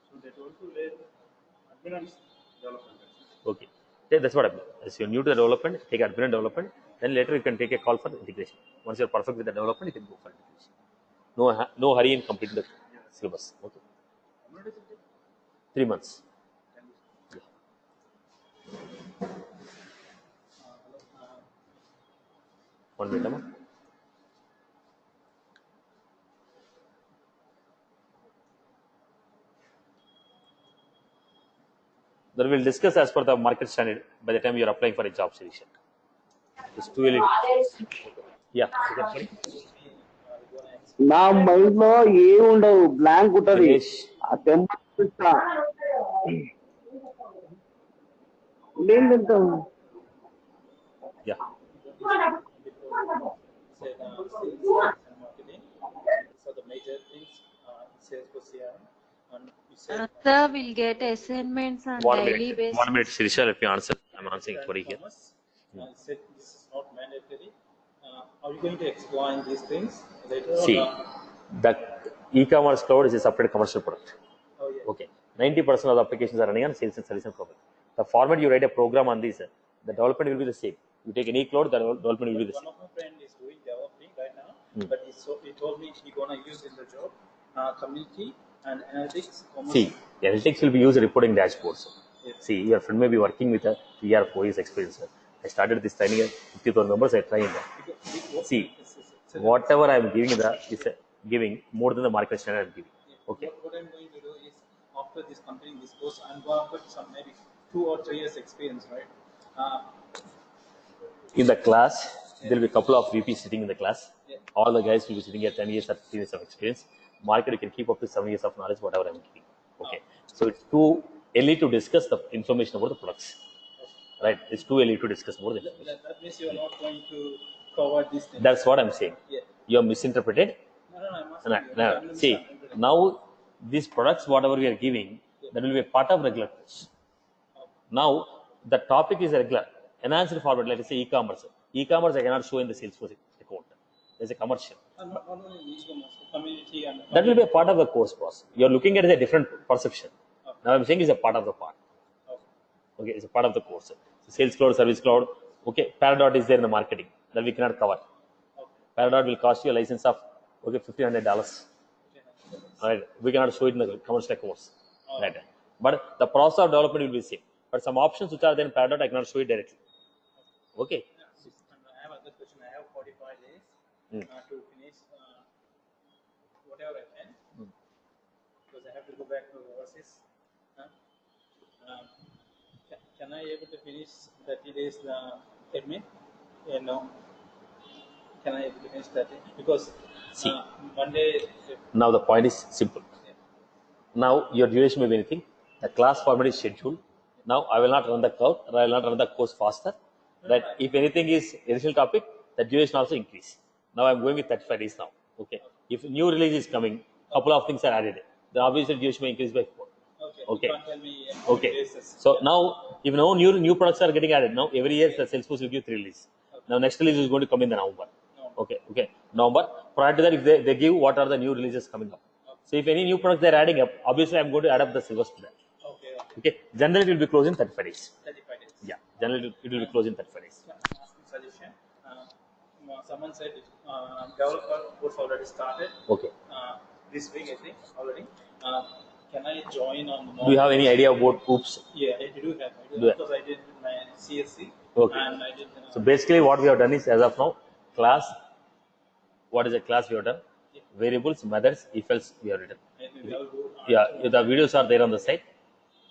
So they told to learn admin and development. Okay. Yeah, that's what I mean. As you're new to the development, take admin and development. Then later you can take a call for integration. Once you're perfect with the development, you can go for integration. No hurry in completing the syllabus. Okay. 3 months. Yeah. One minute, Amma. Then we'll discuss as per the market standard by the time you're applying for a job selection. It's too early. Yeah. Okay. నా mind లో ఏమి ఉండవు, blank ఉంటది. Dinesh. ఆ temple నేను తింటాం. Yeah. Said sales and marketing. These are the major things in sales for CRM. And you said Sir, we'll get assignments on daily basis. 1 minute, Shirisha, let me answer. I'm answering query here. commerce. Said this is not mandatory. Are you going to explain these things later? See, or, the e-commerce cloud is a separate commercial product. oh yeah. Okay. 90% of the applications are running on sales and service and program. The format you write a program on this, the development will be the same. You take any cloud, the development will be the One same. of my friend is doing developing right now, but he told me he gonna use in the job community and analytics. Commerce. See, the analytics will be used reporting dashboards. Yes. See, your friend may be working with a 3 or 4 years experience. I started this training at 50,000 members. I trained. See, whatever I am giving is giving more than the market standard I am giving. Okay. What I'm going to do is after this completing this course, I'm going to put some maybe 2 or 3 years experience, right? In the class, there will be a couple of VPs sitting in the class. Yeah. All the guys will be sitting at 10 years or 15 years of experience. Market, you can keep up to 7 years of knowledge, whatever I'm giving. Okay. So it's too early to discuss the information about the products. Right? It's too early to discuss more than that. That means you're not going to cover this thing. That's what I'm saying. Yeah. You have misinterpreted. No, I'm asking No, you. see, now these products, whatever we are giving, that will be a part of regular course. Now, the topic is regular. Enhanced format, let us say e-commerce. E-commerce I cannot show in the Salesforce account. There's a commercial. Not only e-commerce, community and That will be a part of the course process. You're looking at it as a different perception. Now I'm saying it's a part of the part. Okay, it's a part of the course. So sales cloud, service cloud. Okay, Paradot is there in the marketing that we cannot cover. Paradot will cost you a license of $1,500. Right, we cannot show it in the commercial course. Right, but the process of development will be same. But some options which are there in Paradot I cannot show it directly. Okay. I have another question. I have 45 days to finish whatever I can because I have to go back to overseas. Can I able to finish 30 days admin? No. Can I able to finish 30? Because See. one day. Now the point is simple. Now your duration may be anything. The class format is scheduled. Now I will not run the cloud or I will not run the course faster. Right? If anything is additional topic, the duration also increase. Now I'm going with 35 days now. Okay. If new release is coming, couple of things are added. Then obviously duration may increase by 4. Okay. You can't tell me how Okay. many days. So now, if no new products are getting added, now every year the Salesforce will give 3 releases. Now next release is going to come in the November. Okay. November. Prior to that, if they give what are the new releases coming up. So if any new products they are adding up, obviously I'm going to add up the syllabus to that. Okay. Generally it will be closed in 35 days. 35 days. Yeah. Generally it will be closed in 35 days. Asking suggestion. Someone said developer course already started. Okay. This week I think already. Can I join on the Do you have any idea about Oops? Yeah, I do have. Because I did my CSC Okay. and I did. So basically what we have done is as of now, class, what is a class we have done? Variables, methods, if else we have written. Maybe I'll do. Yeah, the videos are there on the site.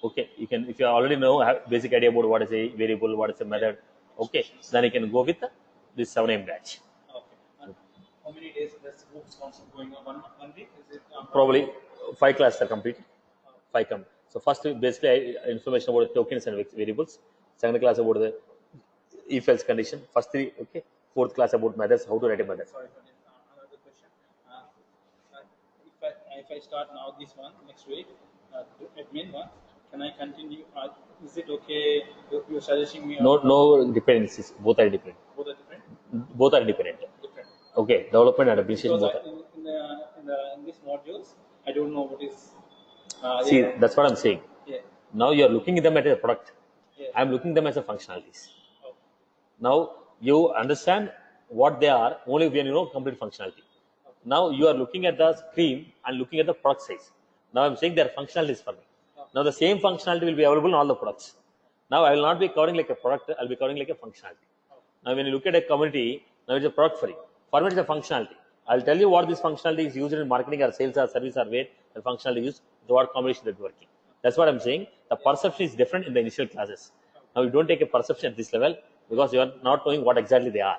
Okay, you can, if you already know, have basic idea about what is a variable, what is a method. Okay, then you can go with this 7 a.m. batch. Okay. And how many days does books concept going on? One week? Is it? Probably 5 classes are completed. 5 come. So first basically information about tokens and variables. Second class about the if else condition. First 3, okay. Fourth class about methods, how to write a method. Sorry for this. Another question. If I start now this one next week, admin one, can I continue? Is it okay? You're suggesting me? No dependencies. Both are different. Both are different. Both are different. Different. Okay, development and administration Because both are. in these modules, I don't know what is. See, yeah. that's what I'm saying. Yeah. Now you are looking at them as a product. Yeah. I'm looking at them as a functionalities. Okay. Now you understand what they are only when you know complete functionality. Now you are looking at the screen and looking at the product size. Now I'm saying they are functionalities for me. Now the same functionality will be available in all the products. Now I will not be covering like a product, I'll be covering like a functionality. Now when you look at a community, now it's a product for you. For me it's a functionality. I'll tell you what this functionality is used in marketing or sales or service or where the functionality is used, the what combination that working. That's what I'm saying. The perception is different in the initial classes. Now you don't take a perception at this level because you are not knowing what exactly they are.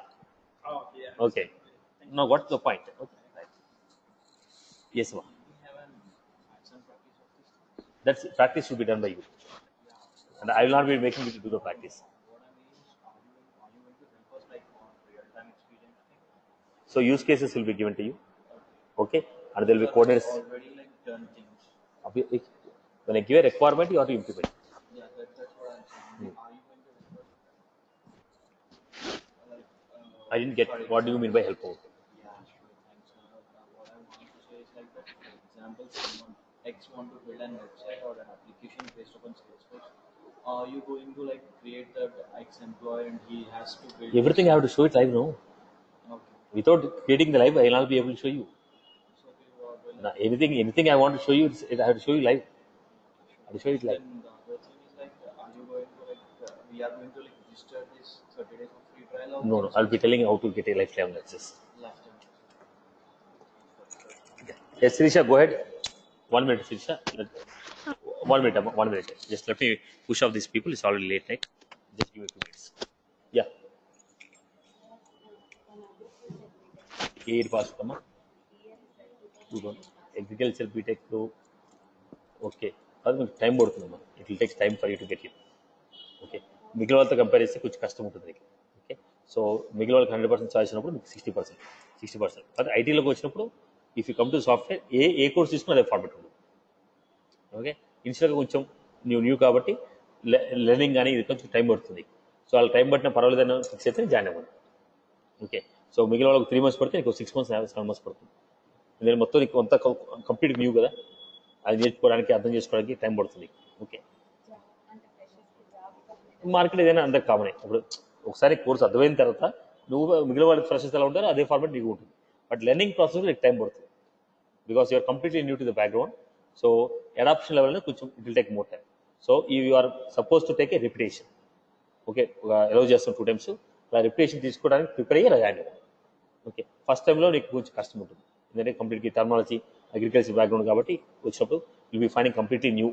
Oh, yeah. Okay. Now what's the point? Okay. Right. Yes, ma'am. That's practice should be done by you. And I will not be making you to do the practice. So use cases will be given to you. Okay. And there will be coordinates. Already like done things. When I give a requirement, you have to implement. Yeah, that's what I'm saying. Are you going to like, I didn't get what do you mean by help out? yeah, sure, thanks. What I want to say is like that, for example, someone X want to build an website or an application based upon Salesforce. Are you going to like create that X employee and he has to build Everything I have to show it live now. Okay. Without creating the live, I will not be able to show you. So we will Now, anything I want to show you, I have to show you live. I have to show it live. then the other thing is like, are you going to like, we are going to like register this 30 days of free trial? Or No, I'll be telling you how to get a lifetime access. lifetime? Yes, Sirisha, go ahead. 1 minute, Sirisha. 1 minute, 1 minute. Just let me push off these people. It's already late, right? Just give me 2 minutes. Yeah. 8 past, come on. Agriculture BTech to okay. Time పడుతుందమ్మా. It will take time for you to get it. Okay. మిగిలిన వాళ్ళతో compare చేస్తే కొంచెం కష్టం ఉంటుంది నీకు. Okay. So మిగిలిన వాళ్ళకి 100% choice ఉన్నప్పుడు మీకు 60%. అది ఐటీలోకి వచ్చినప్పుడు if you come to software A course తీసుకున్నా అదే ఫార్మేట్ ఉంటుంది. ఓకే. ఇనిషియల్గా కొంచెం న్యూ కాబట్టి లెర్నింగ్ కానీ ఇది కొంచెం టైం పడుతుంది. సో వాళ్ళకి టైం పట్టిన పర్వాలేదని ఫిక్స్ అయితే జాయిన్ అవ్వండి. ఓకే. సో మిగిలిన వాళ్ళకి 3 months పడితే నీకు 6 months 7 months పడుతుంది. నేను మొత్తం నీకు అంతా కంప్లీట్ న్యూ కదా, అది నేర్చుకోవడానికి అర్థం చేసుకోవడానికి టైం పడుతుంది. ఓకే. మార్కెట్ ఏదైనా అందరికి కామనే. ఇప్పుడు ఒకసారి కోర్స్ అర్థమైన తర్వాత నువ్వు మిగిలిన వాళ్ళకి ఫ్రెషర్స్ ఎలా ఉంటారో అదే ఫార్మేట్ నీకు ఉంటుంది. బట్ లెర్నింగ్ ప్రాసెస్ నీకు టైం పడుతుంది because you are completely new to the background. So adaption level కొంచెం it will take more time. So you are suppose to take a repetition. Okay. Allow చేస్తాం 2 times. అలా repetition తీసుకోవడానికి prepare అయ్యి రాయండి. Okay. First టైంలో నీకు కొంచెం కష్టం ఉంటుంది ఎందుకంటే కంప్లీట్గా టర్మినాలజీ అగ్రికల్చర్ బ్యాక్గ్రౌండ్ కాబట్టి వచ్చినప్పుడు will be finding completely new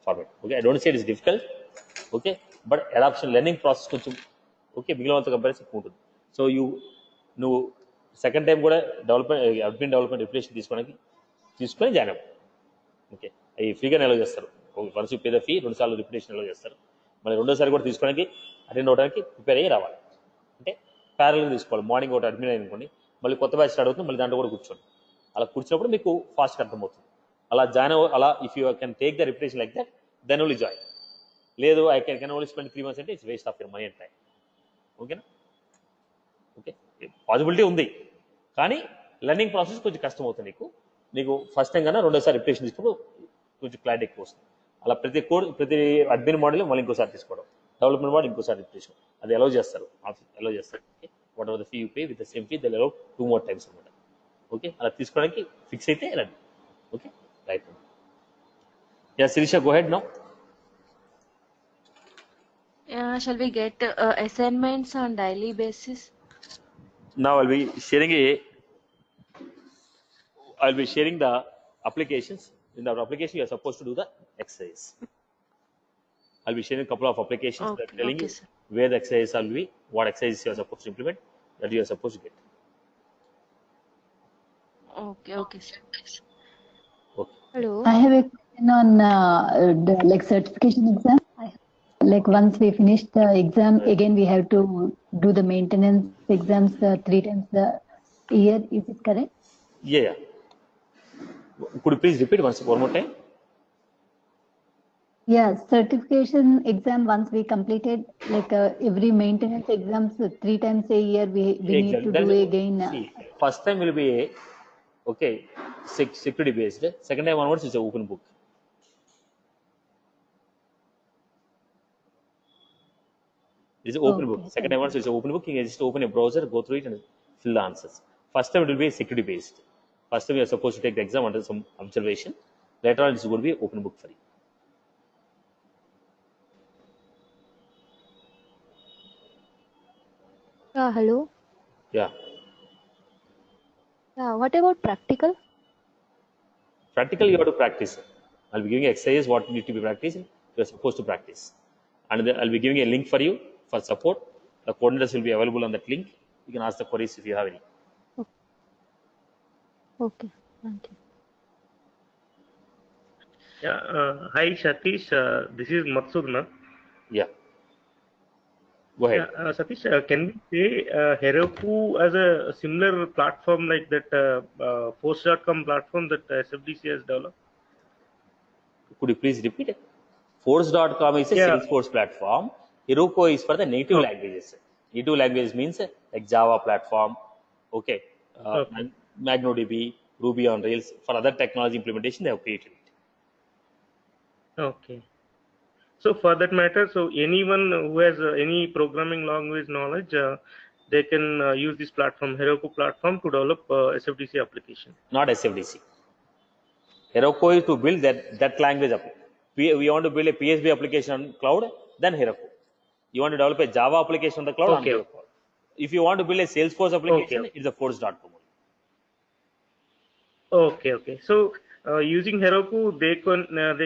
format. Okay. I don't say it is difficult. Okay. But adoption learning process కొంచెం ఓకే మిగిలిన వాళ్ళతో కంపారిజన్ ఎక్కువ ఉంటుంది. సో నువ్వు సెకండ్ టైం కూడా అడ్మిన్ డెవలప్మెంట్ రిపిటేషన్ తీసుకొని జాయిన్ అవ్వు. ఓకే. అవి ఫ్రీగా అలౌ చేస్తారు. Once you pay the fee 2 సార్లు రిపిటేషన్ అలౌ చేస్తారు. మళ్ళీ రెండోసారి కూడా తీసుకోవడానికి అటెండ్ అవ్వడానికి ప్రిపేర్ అయ్యి రావాలి. అంటే ప్యారల్గా తీసుకోవాలి. మార్నింగ్ ఒకటి అడ్మిన్ అనుకోండి, మళ్ళీ కొత్త బ్యాచ్ స్టార్ట్ అవుతుంది, మళ్ళీ దాంట్లో కూడా కూర్చోండి. అలా కూర్చున్నప్పుడు మీకు ఫాస్ట్గా అర్థమవుతుంది. అలా జాయిన్ అలా if you can take the repetition like that then only join. లేదు I can only spend 3 months అంటే it's waste of your money and time. ఓకేనా? ఓకే. పాసిబిలిటీ ఉంది కానీ లెర్నింగ్ ప్రాసెస్ కొంచెం కష్టం అవుతుంది నీకు ఫస్ట్ టైం కన్నా రెండోసారి రిపిటేషన్ తీసుకున్నప్పుడు కొంచెం క్లారిటీ ఎక్కువ వస్తుంది. అలా ప్రతి అడ్మిన్ మోడల్ మళ్ళీ ఇంకోసారి తీసుకోవడం, డెవలప్మెంట్ మోడల్ ఇంకోసారి రిపిటేషన్ అది అలౌ చేస్తారు. Okay. Whatever the fee you pay with the same fee they allow 2 more times అనమాట. ఓకే. అలా తీసుకోవడానికి ఫిక్స్ అయితే రండి. Okay. Right. Yeah Sirisha, go ahead now. Shall we get assignments on daily basis? Now I'll be sharing the applications. In the application, you are supposed to do the exercise. I'll be sharing a couple of applications that are telling you sir. where the exercises will be, what exercises you are supposed to implement, that you are supposed to get. Okay, okay, sir. Okay. Hello. I have a question on like certification exam. Like once we finish the exam, again we have to do the maintenance exams 3 times a year. Is it correct? Yeah. Could you please repeat one more time? Yeah, certification exam once we completed, like every maintenance exams 3 times a year we need to Exactly. do again. See, first time will be a security based. Second time onwards is an open book. It's an open book. Okay, Second time onwards is an open book. You can just open a browser, go through it, and fill the answers. First time it will be security based. First time you are supposed to take the exam under some observation. Later on, it's going to be open book for you. Hello. Yeah. What about practical? Practical, you have to practice. I'll be giving exercises what need to be practiced. You are supposed to practice. And then I'll be giving a link for you for support. The coordinators will be available on that link. You can ask the queries if you have any. Okay, thank you. Yeah. Hi, Satish. This is Maksud. Yeah. Go ahead. Yeah, Satish, can we say Heroku as a similar platform like that Force.com platform that SFDC has developed? Could you please repeat it? Force.com is a Yeah. Salesforce platform. Heroku is for the native Okay. languages. Native language means like Java platform. Okay. Okay. MagnoDB, Ruby on Rails. For other technology implementation, they have created it. Okay. So for that matter, so anyone who has any programming language knowledge, they can use this platform, Heroku platform, to develop SFDC application. Not SFDC. Heroku is to build that language up. We want to build a PHP application on cloud, then Heroku. You want to develop a Java application on the cloud, on Okay. Heroku. If you want to build a Salesforce application, Okay. it's a Force.com. Okay. Okay. So using Heroku, they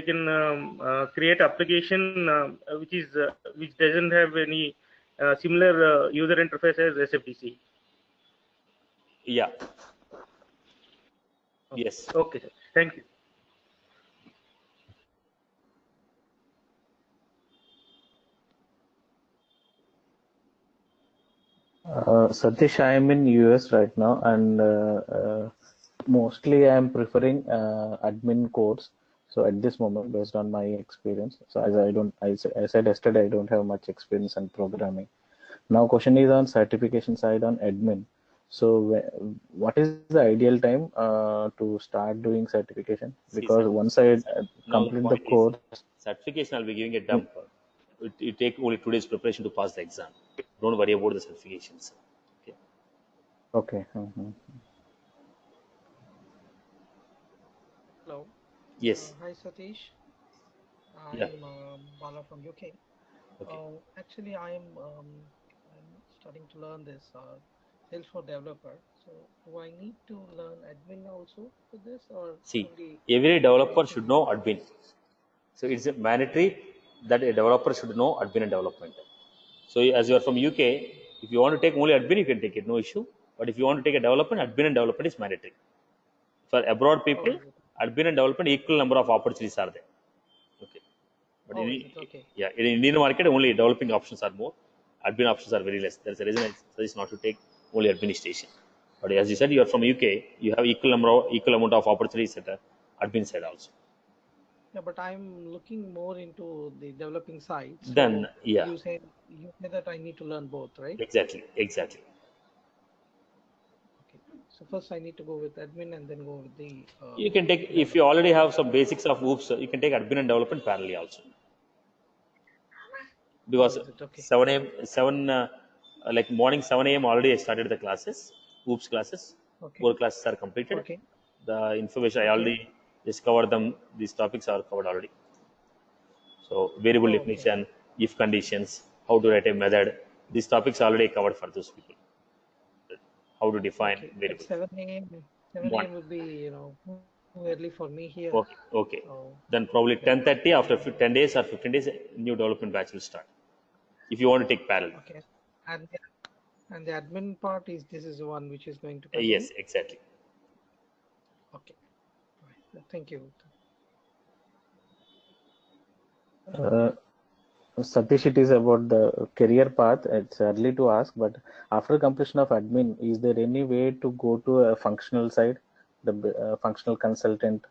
can create application which doesn't have any similar user interface as SFDC. Yeah. Okay. Yes. Okay, sir. Thank you. Satish, I am in US right now, and mostly I am preferring admin course. So at this moment, based on my experience, so as I said yesterday, I don't have much experience in programming. Now, question is on certification side on admin. So, what is the ideal time to start doing certification? Because once I Now the complete the point course, is certification. I'll be giving a dump. It take only 2 days preparation to pass the exam. Don't worry about the certifications. Okay. okay. Hello. Yes. Hi, Satish. Yeah. I'm Bala from UK. Okay. Actually, I'm starting to learn this Salesforce developer. So, do I need to learn admin also for this, or See, only every developer anything? should know admin. So it's a mandatory that a developer should know admin and development. So as you are from UK, if you want to take only admin, you can take it, no issue. But if you want to take a development, admin and development is mandatory. For abroad Oh, people, is it? admin and development equal number of opportunities are there. Okay. But Oh, is it? Okay. in Indian market, only developing options are more. Admin options are very less. There's a reason I suggest not to take only administration. But as you said, you are from UK, you have equal amount of opportunities at the admin side also. Yeah, but I'm looking more into the developing side. So Then, yeah, you say that I need to learn both, right? exactly. Okay. So first I need to go with admin and then go with the You can take, if you already have some basics of OOPS, you can take admin and development parallelly also. Because is it? Okay. 7 a.m., like morning 7 a.m. already I started the classes, OOPS classes. Okay. 4 classes are completed. Okay. The information I Okay. already just covered them. These topics are covered already. So variable Oh, okay. definition, if conditions, how to write a method. These topics are already covered for those people. How to define Okay. At variable. 7 a.m. 7 One. a.m. would be, too early for me here. Okay. So, Then probably yeah. 10:30 after 10 days or 15 days, new development batch will start. If you want to take parallel. Okay. And the admin part is this is the one which is going to Yes, continue? exactly. Okay. Right. Thank you. Satish, it is about the career path. It's early to ask, but after completion of admin, is there any way to go to a functional side, the functional consultant,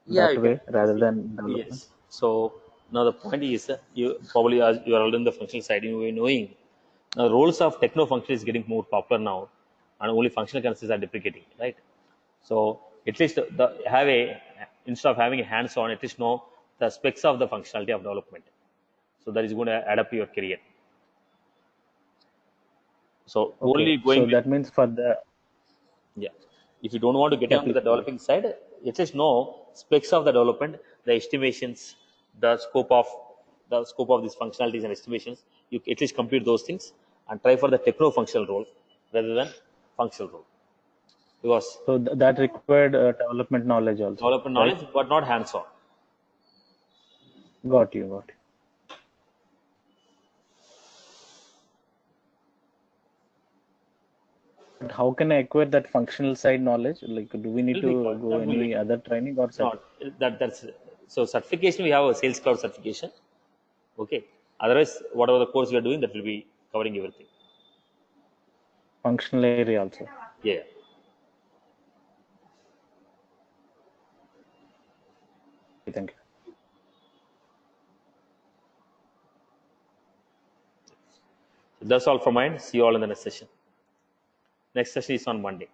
Yeah, that you can. way rather than development? Yes. So now the point is, you probably, as you are already in the functional side, you will be knowing now roles of techno function is getting more popular now, and only functional consultants are deprecating, right? So at least have a, instead of having a hands-on, at least know the specs of the functionality of development. So that is going to add up to your career. So Okay, only going so with, that means for the yeah. If you don't want to get onto the applicable. developing side, it is know specs of the development, the estimations, the scope of these functionalities and estimations. You at least compute those things and try for the techno-functional role rather than functional role, because So that required development knowledge also, development right? knowledge but not hands-on. Got you, got you. But how can I acquire that functional side knowledge? Like, do we need Will be to called, go that will be any called. other training or No, that's so certification. We have a Sales Cloud certification. Okay. Otherwise, whatever the course we are doing, that will be covering everything. functional area also? Yeah. Thank you. So that's all from mine. See you all in the next session. Next session is on Monday.